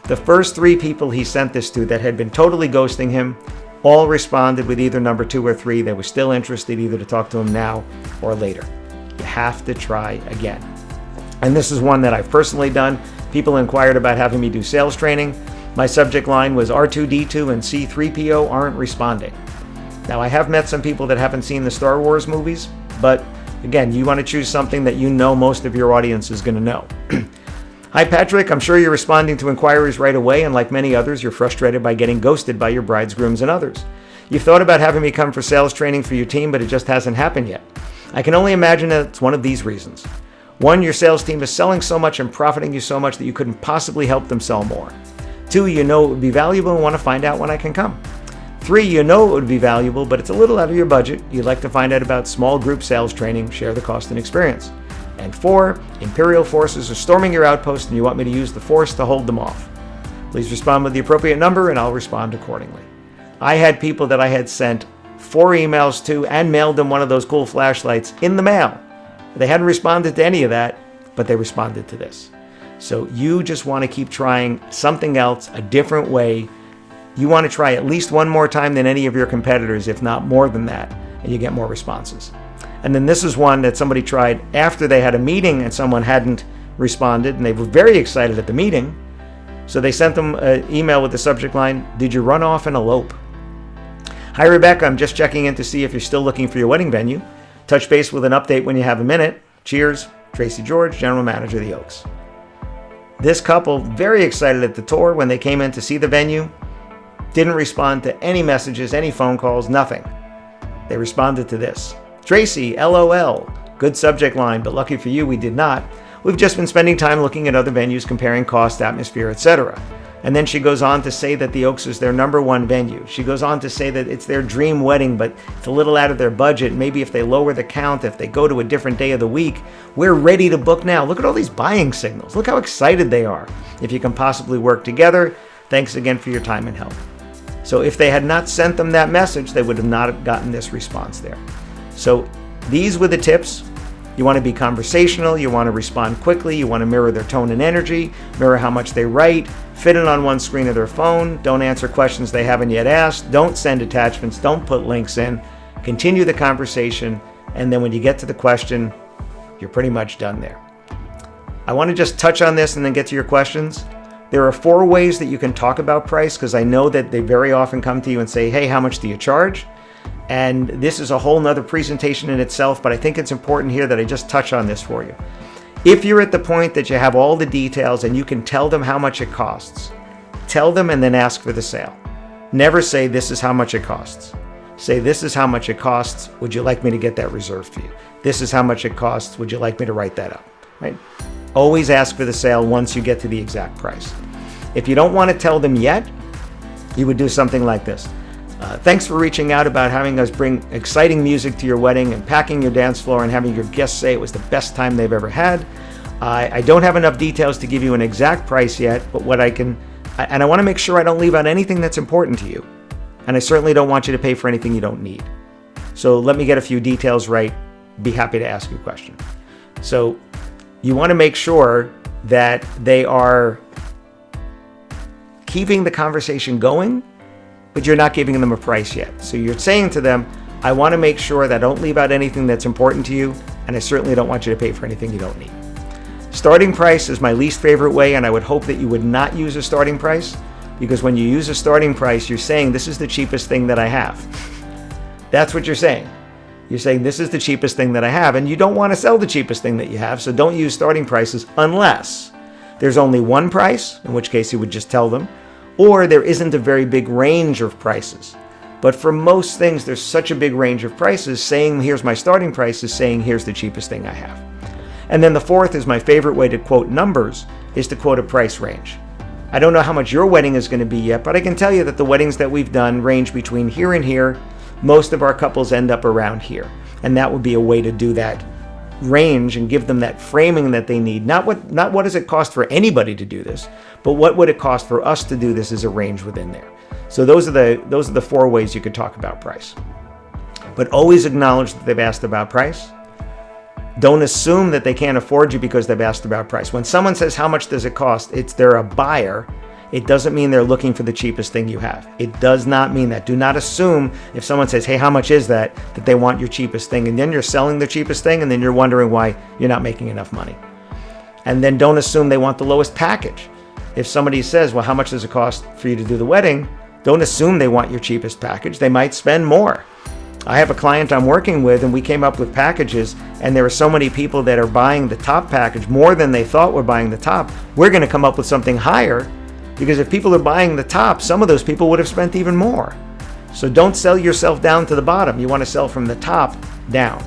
The first 3 people he sent this to that had been totally ghosting him all responded with either number 2 or 3. They were still interested either to talk to him now or later. You have to try again. And this is one that I've personally done. People inquired about having me do sales training. My subject line was R2-D2 and C3PO aren't responding. Now, I have met some people that haven't seen the Star Wars movies, but again, you want to choose something that you know most of your audience is going to know. Hi, Patrick. I'm sure you're responding to inquiries right away, and like many others, you're frustrated by getting ghosted by your brides, grooms, and others. You've thought about having me come for sales training for your team, but it just hasn't happened yet. I can only imagine that it's one of these reasons. 1, your sales team is selling so much and profiting you so much that you couldn't possibly help them sell more. 2, you know it would be valuable and want to find out when I can come. 3, you know it would be valuable, but it's a little out of your budget. You'd like to find out about small group sales training, share the cost and experience. And 4, Imperial forces are storming your outpost and you want me to use the force to hold them off. Please respond with the appropriate number and I'll respond accordingly. I had people that I had sent 4 emails to and mailed them one of those cool flashlights in the mail. They hadn't responded to any of that, but they responded to this. So you just want to keep trying something else, a different way. You want to try at least one more time than any of your competitors, if not more than that, and you get more responses. And then this is one that somebody tried after they had a meeting and someone hadn't responded, and they were very excited at the meeting. So they sent them an email with the subject line, "Did you run off and elope?" "Hi, Rebecca. I'm just checking in to see if you're still looking for your wedding venue. Touch base with an update when you have a minute. Cheers, Tracy George, General Manager of the Oaks." This couple, very excited at the tour when they came in to see the venue, didn't respond to any messages, any phone calls, nothing. They responded to this: "Tracy, LOL. Good subject line, but lucky for you, we did not. We've just been spending time looking at other venues, comparing cost, atmosphere, etc." And then she goes on to say that the Oaks is their #1 venue. She goes on to say that it's their dream wedding, but it's a little out of their budget. Maybe if they lower the count, if they go to a different day of the week, we're ready to book now. Look at all these buying signals. Look how excited they are. If you can possibly work together, thanks again for your time and help. So if they had not sent them that message, they would have not gotten this response there. So these were the tips. You want to be conversational, you want to respond quickly, you want to mirror their tone and energy, mirror how much they write, fit it on one screen of their phone, don't answer questions they haven't yet asked, don't send attachments, don't put links in, continue the conversation, and then when you get to the question, you're pretty much done there. I want to just touch on this and then get to your questions. There are 4 ways that you can talk about price, because I know that they very often come to you and say, "Hey, how much do you charge?" And this is a whole nother presentation in itself, but I think it's important here that I just touch on this for you. If you're at the point that you have all the details and you can tell them how much it costs, tell them and then ask for the sale. Never say, "This is how much it costs." Say, "This is how much it costs. Would you like me to get that reserved for you? This is how much it costs. Would you like me to write that up?" Right? Always ask for the sale once you get to the exact price. If you don't want to tell them yet, you would do something like this. "Thanks for reaching out about having us bring exciting music to your wedding and packing your dance floor and having your guests say it was the best time they've ever had. I don't have enough details to give you an exact price yet, but what I can, and I want to make sure I don't leave out anything that's important to you. And I certainly don't want you to pay for anything you don't need. So let me get a few details right. Be happy to ask you a question." So you want to make sure that they are keeping the conversation going, but you're not giving them a price yet. So you're saying to them, "I want to make sure that I don't leave out anything that's important to you, and I certainly don't want you to pay for anything you don't need." Starting price is my least favorite way, and I would hope that you would not use a starting price, because when you use a starting price, you're saying, "This is the cheapest thing that I have." That's what you're saying. You're saying, "This is the cheapest thing that I have," and you don't want to sell the cheapest thing that you have, so don't use starting prices unless there's only one price, in which case you would just tell them, or there isn't a very big range of prices. But for most things, there's such a big range of prices. Saying, "Here's my starting price," is saying, "Here's the cheapest thing I have." And then the fourth is my favorite way to quote numbers, is to quote a price range. I don't know how much your wedding is going to be yet, but I can tell you that the weddings that we've done range between here and here. Most of our couples end up around here. And that would be a way to do that range and give them that framing that they need. Not what does it cost for anybody to do this, but what would it cost for us to do this as a range within there. So those are the 4 ways you could talk about price. But always acknowledge that they've asked about price. Don't assume that they can't afford you because they've asked about price. When someone says, "How much does it cost?" they're a buyer. It doesn't mean they're looking for the cheapest thing you have. It does not mean that. Do not assume if someone says, "Hey, how much is that?" that they want your cheapest thing. And then you're selling the cheapest thing, and then you're wondering why you're not making enough money. And then don't assume they want the lowest package. If somebody says, "Well, how much does it cost for you to do the wedding?" don't assume they want your cheapest package. They might spend more. I have a client I'm working with, and we came up with packages, and there are so many people that are buying the top package more than they thought were buying the top. We're going to come up with something higher, because if people are buying the top, some of those people would have spent even more. So don't sell yourself down to the bottom. You want to sell from the top down.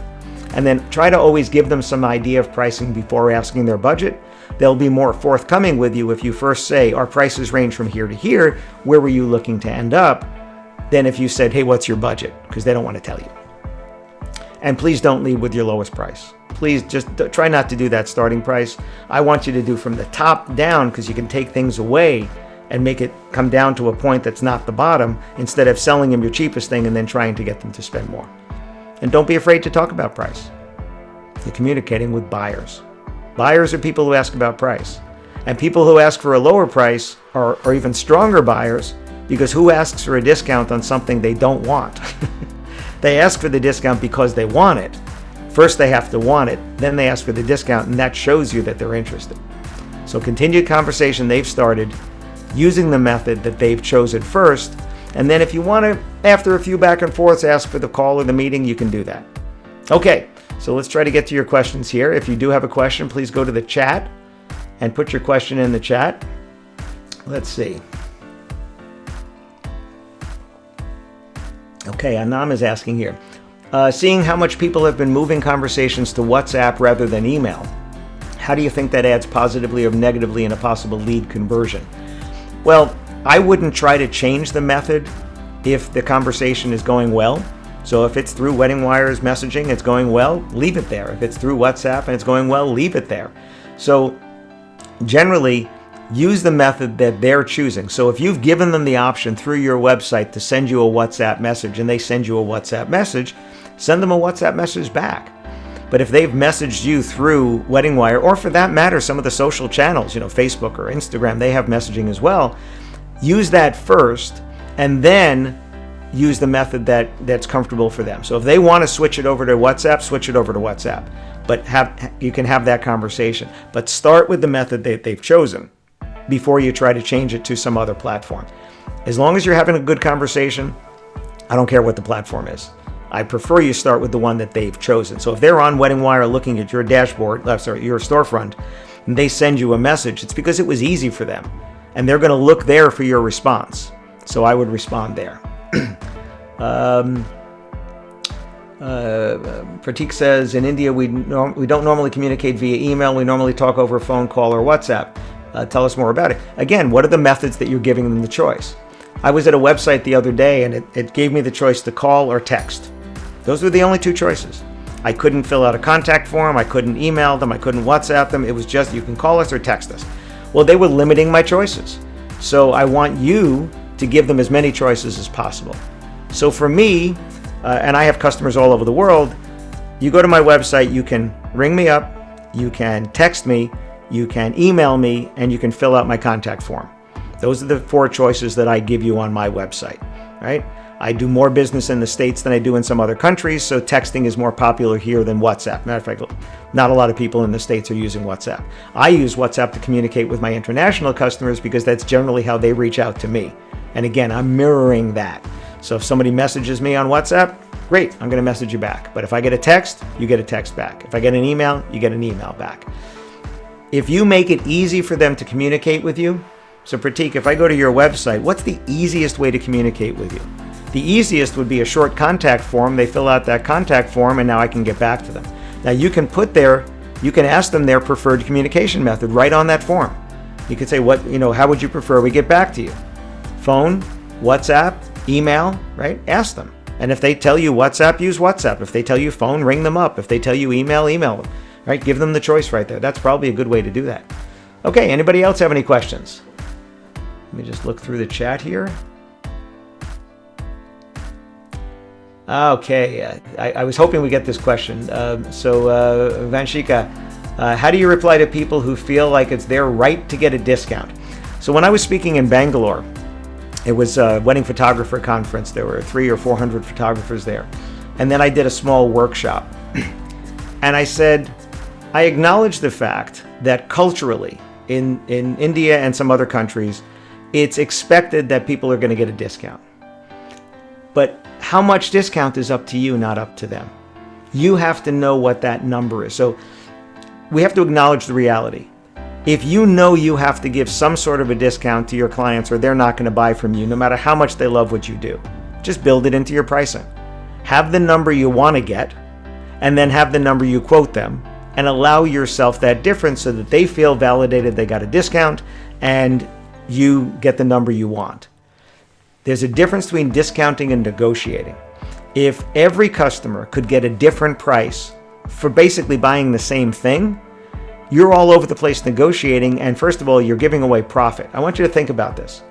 And then try to always give them some idea of pricing before asking their budget. They'll be more forthcoming with you if you first say, "Our prices range from here to here. Where were you looking to end up?" Than if you said, "Hey, what's your budget?" Because they don't want to tell you. And please don't lead with your lowest price. Please just try not to do that starting price. I want you to do from the top down, because you can take things away and make it come down to a point that's not the bottom, instead of selling them your cheapest thing and then trying to get them to spend more. And don't be afraid to talk about price. You're communicating with buyers. Buyers are people who ask about price. And people who ask for a lower price are even stronger buyers, because who asks for a discount on something they don't want? They ask for the discount because they want it. First, they have to want it, then they ask for the discount, and that shows you that they're interested. So continue the conversation they've started using the method that they've chosen first, and then if you want to, after a few back and forths, ask for the call or the meeting, you can do that. Okay, so let's try to get to your questions here. If you do have a question, please go to the chat and put your question in the chat. Let's see. Okay, Anam is asking here. Seeing how much people have been moving conversations to WhatsApp rather than email, how do you think that adds positively or negatively in a possible lead conversion? Well, I wouldn't try to change the method if the conversation is going well. So if it's through WeddingWire's messaging, it's going well, leave it there. If it's through WhatsApp and it's going well, leave it there. So generally, use the method that they're choosing. So if you've given them the option through your website to send you a WhatsApp message and they send you a WhatsApp message, send them a WhatsApp message back. But if they've messaged you through WeddingWire, or for that matter, some of the social channels, Facebook or Instagram, they have messaging as well, use that first and then use the method that's comfortable for them. So if they want to switch it over to WhatsApp, switch it over to WhatsApp. But you can have that conversation. But start with the method that they've chosen before you try to change it to some other platform. As long as you're having a good conversation, I don't care what the platform is. I prefer you start with the one that they've chosen. So if they're on WeddingWire looking at your dashboard, your storefront, and they send you a message, it's because it was easy for them. And they're going to look there for your response. So I would respond there. Pratik says, in India, we don't normally communicate via email. We normally talk over phone call or WhatsApp. Tell us more about it. Again, what are the methods that you're giving them the choice? I was at a website the other day and it gave me the choice to call or text. Those were the only two choices. I couldn't fill out a contact form. I couldn't email them. I couldn't WhatsApp them. It was just, you can call us or text us. Well, they were limiting my choices. So I want you to give them as many choices as possible. So for me, and I have customers all over the world, you go to my website, you can ring me up, you can text me, you can email me, and you can fill out my contact form. Those are the 4 choices that I give you on my website, right? I do more business in the States than I do in some other countries, so texting is more popular here than WhatsApp. Matter of fact, not a lot of people in the States are using WhatsApp. I use WhatsApp to communicate with my international customers because that's generally how they reach out to me. And again, I'm mirroring that. So if somebody messages me on WhatsApp, great, I'm going to message you back. But if I get a text, you get a text back. If I get an email, you get an email back. If you make it easy for them to communicate with you, so Pratik, if I go to your website, what's the easiest way to communicate with you? The easiest would be a short contact form. They fill out that contact form and now I can get back to them. Now you can ask them their preferred communication method right on that form. You could say, how would you prefer we get back to you? Phone, WhatsApp, email, right? Ask them. And if they tell you WhatsApp, use WhatsApp. If they tell you phone, ring them up. If they tell you email, email them, right? Give them the choice right there. That's probably a good way to do that. Okay, anybody else have any questions? Let me just look through the chat here. Okay, I was hoping we get this question. Vanshika, how do you reply to people who feel like it's their right to get a discount? So when I was speaking in Bangalore, it was a wedding photographer conference. There were 300 or 400 photographers there. And then I did a small workshop. And I said, I acknowledge the fact that culturally, in India and some other countries, it's expected that people are going to get a discount. But how much discount is up to you, not up to them. You have to know what that number is. So we have to acknowledge the reality. If you know you have to give some sort of a discount to your clients or they're not going to buy from you, no matter how much they love what you do, just build it into your pricing. Have the number you want to get, and then have the number you quote them, and allow yourself that difference so that they feel validated they got a discount and you get the number you want. There's a difference between discounting and negotiating. If every customer could get a different price for basically buying the same thing, you're all over the place negotiating, and first of all, you're giving away profit. I want you to think about this.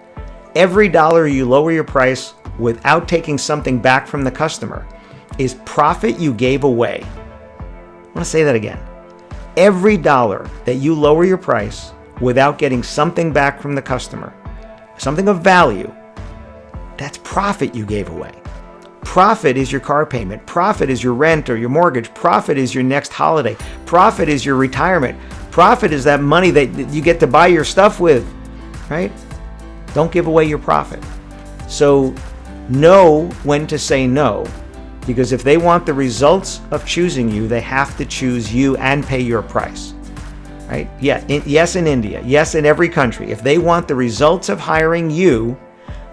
Every dollar you lower your price without taking something back from the customer is profit you gave away. I want to say that again. Every dollar that you lower your price without getting something back from the customer, something of value, that's profit you gave away. Profit is your car payment. Profit is your rent or your mortgage. Profit is your next holiday. Profit is your retirement. Profit is that money that you get to buy your stuff with, right? Don't give away your profit. So know when to say no, because if they want the results of choosing you, they have to choose you and pay your price, right? Yeah, yes, in India, yes, in every country. If they want the results of hiring you,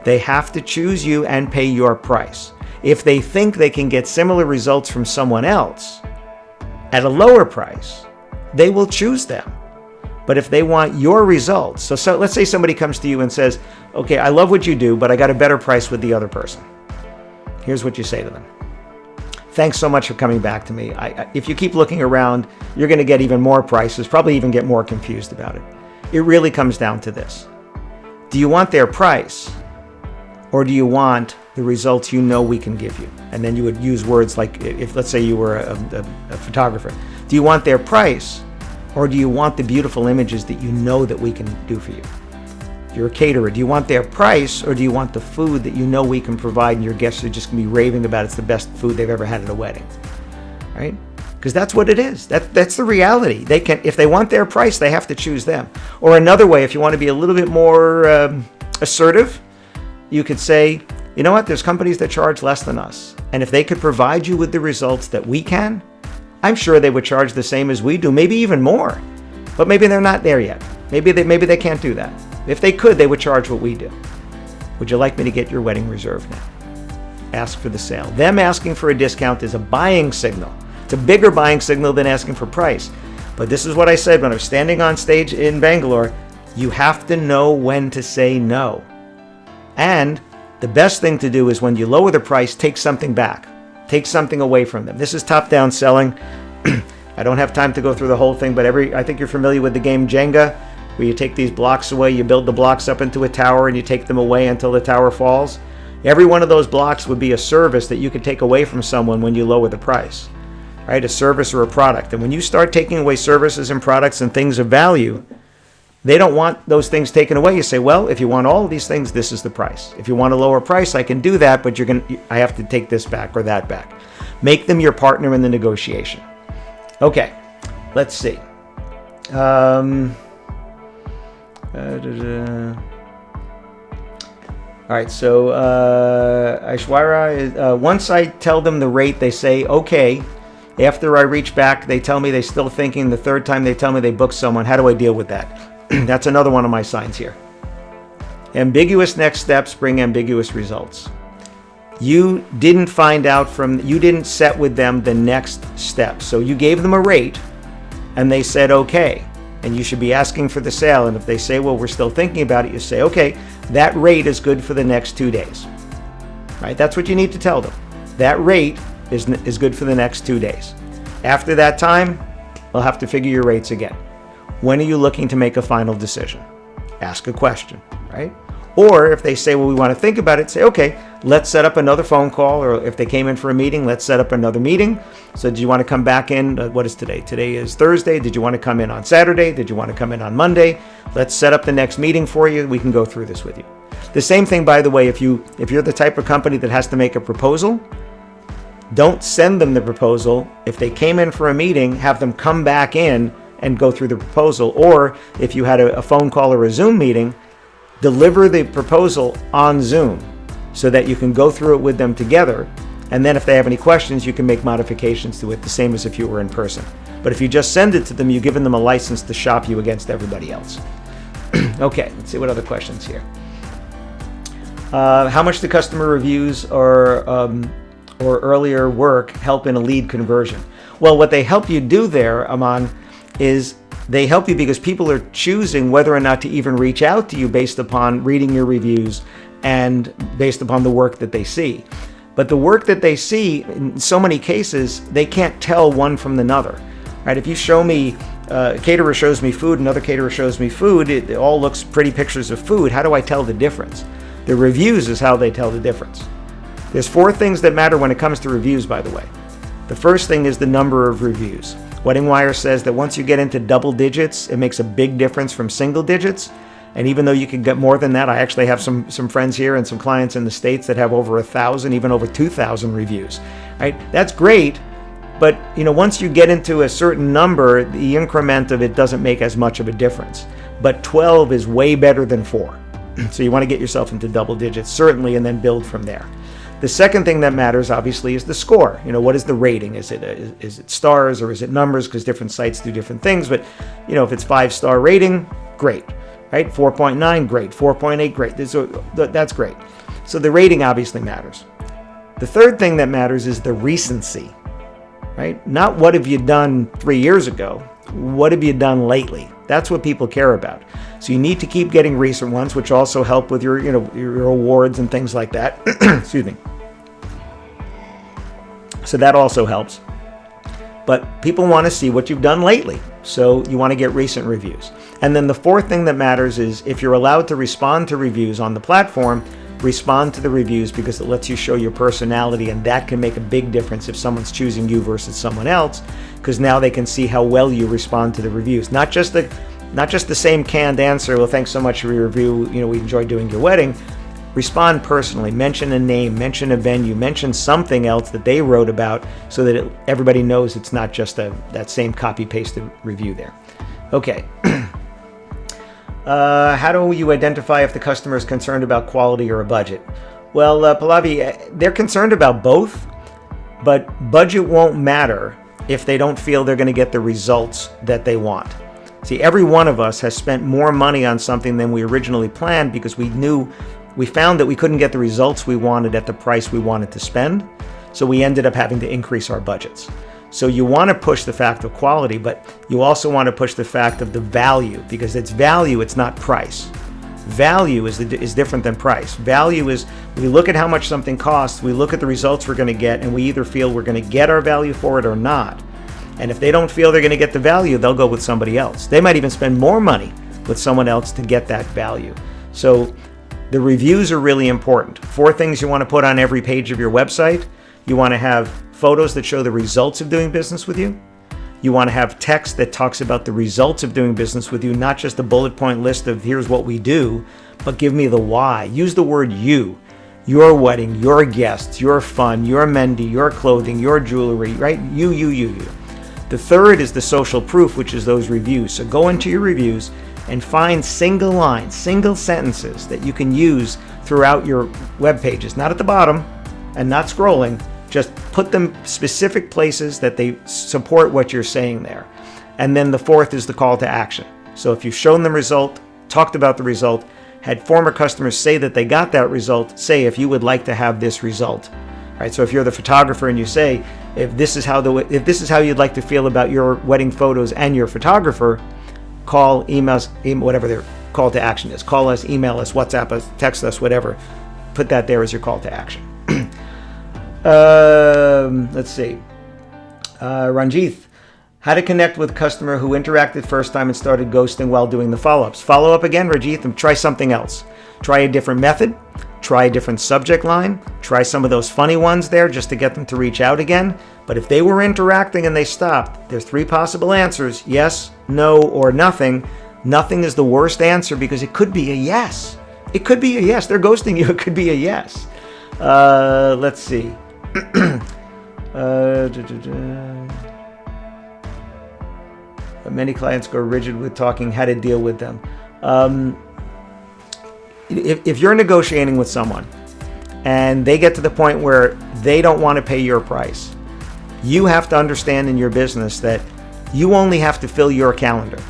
they have to choose you and pay your price. If they think they can get similar results from someone else at a lower price, they will choose them. But if they want your results, so let's say somebody comes to you and says, okay, I love what you do, but I got a better price with the other person. Here's what you say to them. Thanks so much for coming back to me. If you keep looking around, you're going to get even more prices, probably even get more confused about it. It really comes down to this. Do you want their price, or do you want the results you know we can give you? And then you would use words like, if let's say you were a photographer. Do you want their price, or do you want the beautiful images that you know that we can do for you? If you're a caterer, do you want their price, or do you want the food that you know we can provide and your guests are just going to be raving about it's the best food they've ever had at a wedding, right? Because that's what it is. That's the reality. They can, if they want their price, they have to choose them. Or another way, if you want to be a little bit more assertive, you could say, you know what, there's companies that charge less than us. And if they could provide you with the results that we can, I'm sure they would charge the same as we do, maybe even more. But maybe they're not there yet. Maybe they can't do that. If they could, they would charge what we do. Would you like me to get your wedding reserved now? Ask for the sale. Them asking for a discount is a buying signal. It's a bigger buying signal than asking for price. But this is what I said when I was standing on stage in Bangalore. You have to know when to say no. And the best thing to do is when you lower the price, take something back. Take something away from them. This is top-down selling. I don't have time to go through the whole thing, but I think you're familiar with the game Jenga, where you take these blocks away, you build the blocks up into a tower, and you take them away until the tower falls. Every one of those blocks would be a service that you could take away from someone when you lower the price, right? A service or a product. And when you start taking away services and products and things of value, they don't want those things taken away. You say, well, if you want all of these things, this is the price. If you want a lower price, I can do that, but I have to take this back or that back. Make them your partner in the negotiation. Okay, let's see. All right, so Aishwarya, once I tell them the rate, they say, okay. After I reach back, they tell me they're still thinking. The third time they tell me they booked someone. How do I deal with that? That's another one of my signs here. Ambiguous next steps bring ambiguous results. You didn't you didn't set with them the next step. So you gave them a rate and they said, okay. And you should be asking for the sale. And if they say, well, we're still thinking about it, you say, okay, that rate is good for the next 2 days. Right? That's what you need to tell them. That rate is good for the next 2 days. After that time, I'll have to figure your rates again. When are you looking to make a final decision? Ask a question, right? Or if they say, well, we want to think about it, say, okay, let's set up another phone call. Or if they came in for a meeting, let's set up another meeting. So do you want to come back in? What is today? Today is Thursday. Did you want to come in on Saturday? Did you want to come in on Monday? Let's set up the next meeting for you. We can go through this with you. The same thing, by the way, if you're the type of company that has to make a proposal, don't send them the proposal. If they came in for a meeting, have them come back in and go through the proposal. Or if you had a phone call or a Zoom meeting, deliver the proposal on Zoom so that you can go through it with them together. And then if they have any questions, you can make modifications to it, the same as if you were in person. But if you just send it to them, you've given them a license to shop you against everybody else. Okay, let's see what other questions here. How much do customer reviews or earlier work help in a lead conversion? Well, what they help you do there, Aman, is they help you because people are choosing whether or not to even reach out to you based upon reading your reviews and based upon the work that they see. But the work that they see, in so many cases, they can't tell one from another. Right? If you show me, a caterer shows me food, another caterer shows me food, it all looks pretty pictures of food. How do I tell the difference? The reviews is how they tell the difference. There's 4 things that matter when it comes to reviews, by the way. The first thing is the number of reviews. WeddingWire says that once you get into double digits, it makes a big difference from single digits. And even though you can get more than that, I actually have some friends here and some clients in the States that have over 1,000, even over 2,000 reviews, right? That's great. But once you get into a certain number, the increment of it doesn't make as much of a difference. But 12 is way better than 4. So you want to get yourself into double digits, certainly, and then build from there. The second thing that matters, obviously, is the score. What is the rating? Is it stars or is it numbers? Because different sites do different things. But, if it's 5-star rating, great, right? 4.9, great. 4.8, great. That's great. So the rating obviously matters. The third thing that matters is the recency. Right? Not what have you done 3 years ago, what have you done lately? That's what people care about. So you need to keep getting recent ones, which also help with your awards and things like that. Excuse me. So that also helps. But people want to see what you've done lately. So you want to get recent reviews. And then the fourth thing that matters is if you're allowed to respond to reviews on the platform, respond to the reviews because it lets you show your personality, and that can make a big difference if someone's choosing you versus someone else, because now they can see how well you respond to the reviews. Not just the same canned answer, well, thanks so much for your review, we enjoyed doing your wedding. Respond personally, mention a name, mention a venue, mention something else that they wrote about so that everybody knows it's not just that same copy-pasted review there. Okay. How do you identify if the customer is concerned about quality or a budget? Well, Pallavi, they're concerned about both, but budget won't matter if they don't feel they're going to get the results that they want. See, every one of us has spent more money on something than we originally planned because we found that we couldn't get the results we wanted at the price we wanted to spend, so we ended up having to increase our budgets. So you want to push the fact of quality, but you also want to push the fact of the value, because it's value, it's not price. Value is different than price. Value is, we look at how much something costs, we look at the results we're going to get, and we either feel we're going to get our value for it or not. And if they don't feel they're going to get the value, they'll go with somebody else. They might even spend more money with someone else to get that value. So the reviews are really important. 4 things you want to put on every page of your website. You want to have photos that show the results of doing business with you. You want to have text that talks about the results of doing business with you, not just a bullet point list of here's what we do, but give me the why. Use the word you, your wedding, your guests, your fun, your Mendy, your clothing, your jewelry, right? You. The third is the social proof, which is those reviews. So go into your reviews and find single lines, single sentences that you can use throughout your web pages, not at the bottom and not scrolling. Just put them specific places that they support what you're saying there. And then the fourth is the call to action. So if you've shown them result, talked about the result, had former customers say that they got that result, say if you would like to have this result. Right? So if you're the photographer and you say, if this is how you'd like to feel about your wedding photos and your photographer, call, emails, whatever their call to action is. Call us, email us, WhatsApp us, text us, whatever. Put that there as your call to action. Let's see. Ranjith, how to connect with a customer who interacted first time and started ghosting while doing the follow-ups. Follow up again, Ranjith, and try something else. Try a different method. Try a different subject line. Try some of those funny ones there just to get them to reach out again. But if they were interacting and they stopped, there's 3 possible answers: yes, no, or nothing. Nothing is the worst answer because it could be a yes. It could be a yes. They're ghosting you. It could be a yes. Let's see. Many clients go rigid with talking how to deal with them. If you're negotiating with someone and they get to the point where they don't want to pay your price, you have to understand in your business that you only have to fill your calendar.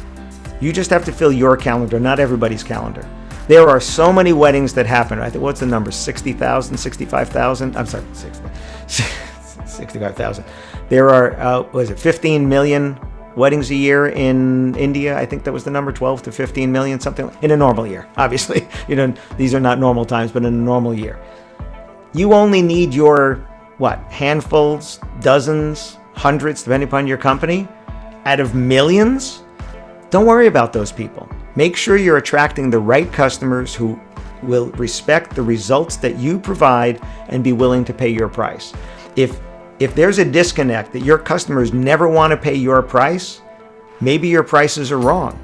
You just have to fill your calendar, not everybody's calendar. There are so many weddings that happen. I think, what's the number? 60,000, 65,000? I'm sorry, 65,000. There are, 15 million weddings a year in India? I think that was the number, 12 to 15 million, something in a normal year. Obviously, these are not normal times, but in a normal year. You only need your, handfuls, dozens, hundreds, depending upon your company, out of millions? Don't worry about those people. Make sure you're attracting the right customers who will respect the results that you provide and be willing to pay your price. If there's a disconnect that your customers never want to pay your price, maybe your prices are wrong,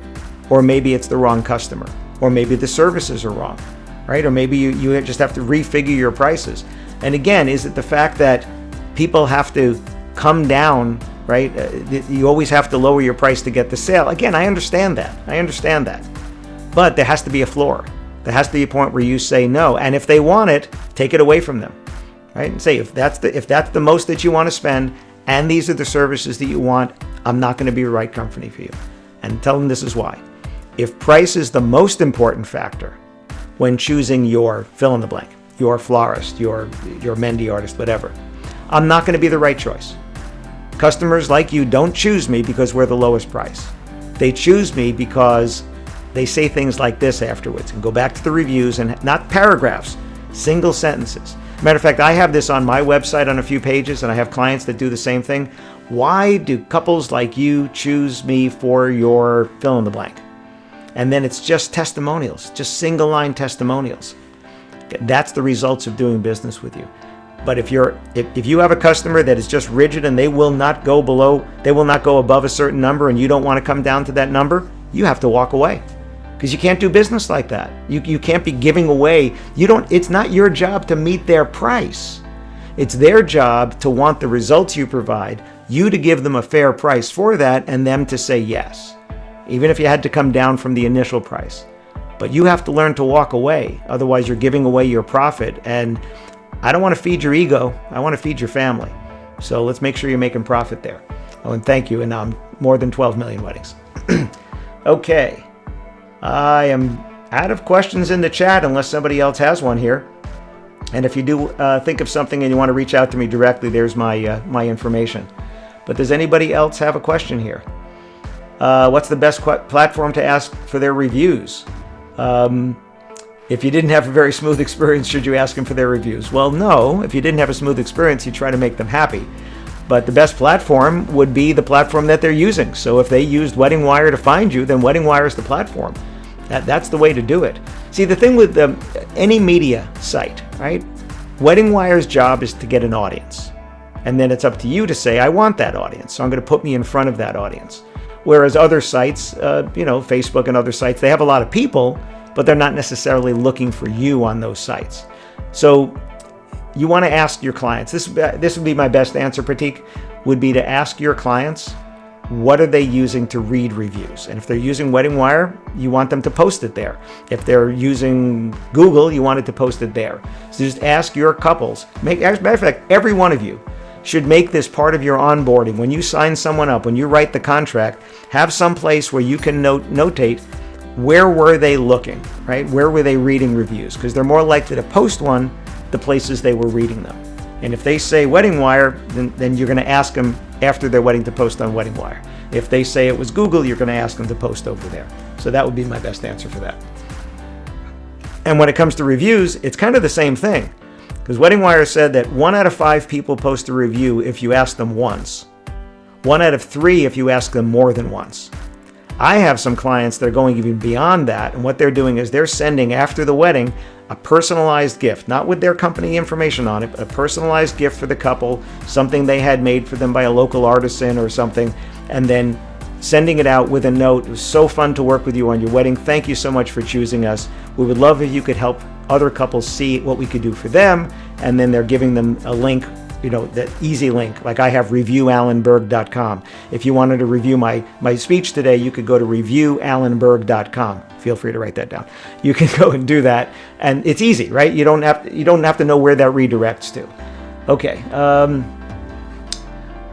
or maybe it's the wrong customer, or maybe the services are wrong, right? Or maybe you just have to refigure your prices. And again, is it the fact that people have to come down, right? You always have to lower your price to get the sale. Again, I understand that. But there has to be a floor. There has to be a point where you say no. And if they want it, take it away from them, right? And say, if that's the most that you want to spend, and these are the services that you want, I'm not going to be the right company for you. And tell them this is why. If price is the most important factor when choosing your fill in the blank, your florist, your Mendy artist, whatever, I'm not going to be the right choice. Customers like you don't choose me because we're the lowest price. They choose me because they say things like this afterwards, and go back to the reviews, and not paragraphs, single sentences. Matter of fact, I have this on my website on a few pages, and I have clients that do the same thing. Why do couples like you choose me for your fill in the blank? And then it's just testimonials, just single line testimonials. That's the results of doing business with you. But if you have a customer that is just rigid and they will not go above a certain number, and you don't want to come down to that number, you have to walk away. Because you can't do business like that. You can't be giving away. It's not your job to meet their price. It's their job to want the results you provide, you to give them a fair price for that, and them to say yes, even if you had to come down from the initial price. But you have to learn to walk away. Otherwise, you're giving away your profit. And I don't want to feed your ego. I want to feed your family. So let's make sure you're making profit there. Oh, and thank you. And now I'm more than 12 million weddings. Okay. I am out of questions in the chat unless somebody else has one here. And if you do think of something and you want to reach out to me directly, there's my information. But does anybody else have a question here? What's the best platform to ask for their reviews? If you didn't have a very smooth experience, should you ask them for their reviews? Well, no. If you didn't have a smooth experience, you try to make them happy. But the best platform would be the platform that they're using. So if they used WeddingWire to find you, then WeddingWire is the platform. That's the way to do it. See, the thing with any media site, right? WeddingWire's job is to get an audience. And then it's up to you to say, I want that audience, so I'm going to put me in front of that audience. Whereas other sites, Facebook and other sites, they have a lot of people, but they're not necessarily looking for you on those sites. So you want to ask your clients. This would be my best answer, Pratik, would be to ask your clients, what are they using to read reviews? And if they're using WeddingWire, you want them to post it there. If they're using Google, you want it to post it there. So just ask your couples. As a matter of fact, every one of you should make this part of your onboarding. When you sign someone up, when you write the contract, have some place where you can notate where were they looking, right? Where were they reading reviews? Because they're more likely to post one the places they were reading them. And if they say WeddingWire, then you're going to ask them after their wedding to post on WeddingWire. If they say it was Google, you're going to ask them to post over there. So that would be my best answer for that. And when it comes to reviews, it's kind of the same thing. Because WeddingWire said that 1 out of 5 people post a review if you ask them once. 1 out of 3 if you ask them more than once. I have some clients that are going even beyond that, and what they're doing is they're sending, after the wedding, a personalized gift, not with their company information on it, but a personalized gift for the couple, something they had made for them by a local artisan or something, and then sending it out with a note. It was so fun to work with you on your wedding. Thank you so much for choosing us. We would love if you could help other couples see what we could do for them, and then they're giving them a link, that easy link. Like I have reviewalanberg.com. If you wanted to review my speech today, you could go to reviewalanberg.com. Feel free to write that down. You can go and do that, and it's easy, right? You don't have to know where that redirects to. Okay.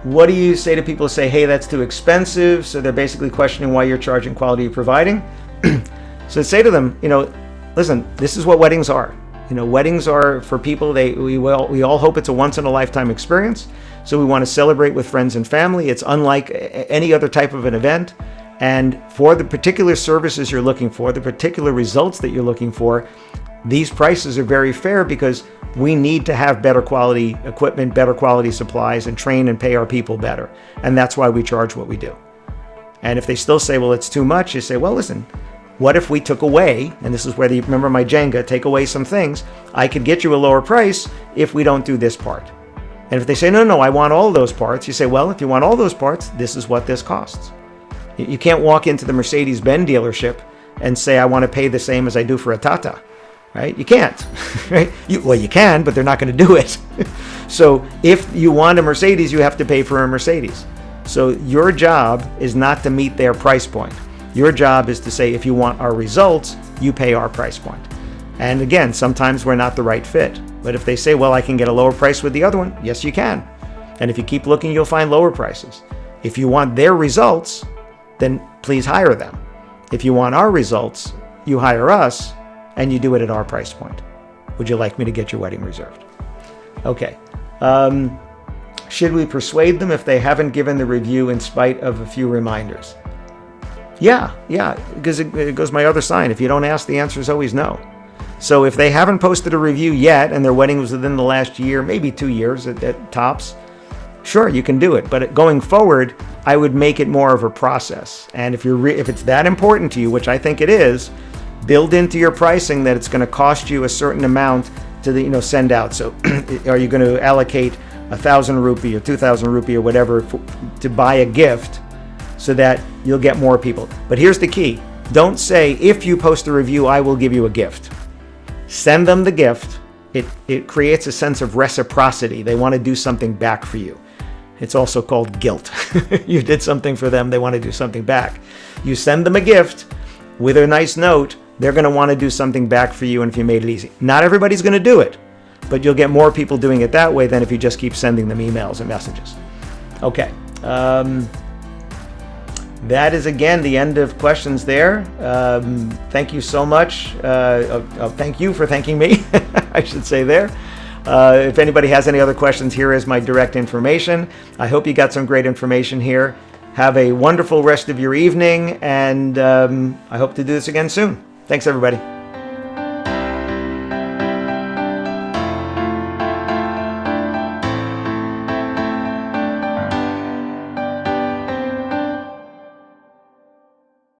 What do you say to people who say, hey, that's too expensive? So they're basically questioning why you're charging quality you're providing. So say to them, listen, this is what weddings are. Weddings are for people, we all hope it's a once-in-a-lifetime experience. So we want to celebrate with friends and family. It's unlike any other type of an event. And for the particular services you're looking for, the particular results that you're looking for, these prices are very fair because we need to have better quality equipment, better quality supplies, and train and pay our people better. And that's why we charge what we do. And if they still say, well, it's too much, you say, well, listen, what if we took away, and this is where you remember my Jenga, take away some things, I could get you a lower price if we don't do this part. And if they say, no, I want all those parts, you say, well, if you want all those parts, this is what this costs. You can't walk into the Mercedes-Benz dealership and say, I want to pay the same as I do for a Tata, right? You can't, right? Well, you can, but they're not going to do it. So if you want a Mercedes, you have to pay for a Mercedes. So your job is not to meet their price point. Your job is to say, if you want our results, you pay our price point. And again, sometimes we're not the right fit. But if they say, well, I can get a lower price with the other one, yes, you can. And if you keep looking, you'll find lower prices. If you want their results, then please hire them. If you want our results, you hire us, and you do it at our price point. Would you like me to get your wedding reserved? Okay. Should we persuade them if they haven't given the review in spite of a few reminders? Yeah, because it goes my other sign. If you don't ask, the answer is always no. So if they haven't posted a review yet and their wedding was within the last year, maybe 2 years at tops, sure, you can do it. But going forward, I would make it more of a process. And if it's that important to you, which I think it is, build into your pricing that it's going to cost you a certain amount to send out. So are you going to allocate 1,000 rupee or 2,000 rupee or whatever to buy a gift so that you'll get more people? But here's the key. Don't say, if you post a review, I will give you a gift. Send them the gift. It creates a sense of reciprocity. They want to do something back for you. It's also called guilt. You did something for them, they want to do something back. You send them a gift with a nice note, they're going to want to do something back for you, and if you made it easy. Not everybody's going to do it, but you'll get more people doing it that way than if you just keep sending them emails and messages. Okay. That is, again, the end of questions there. Thank you so much. Thank you for thanking me, I should say there. If anybody has any other questions, here is my direct information. I hope you got some great information here. Have a wonderful rest of your evening, and I hope to do this again soon. Thanks, everybody.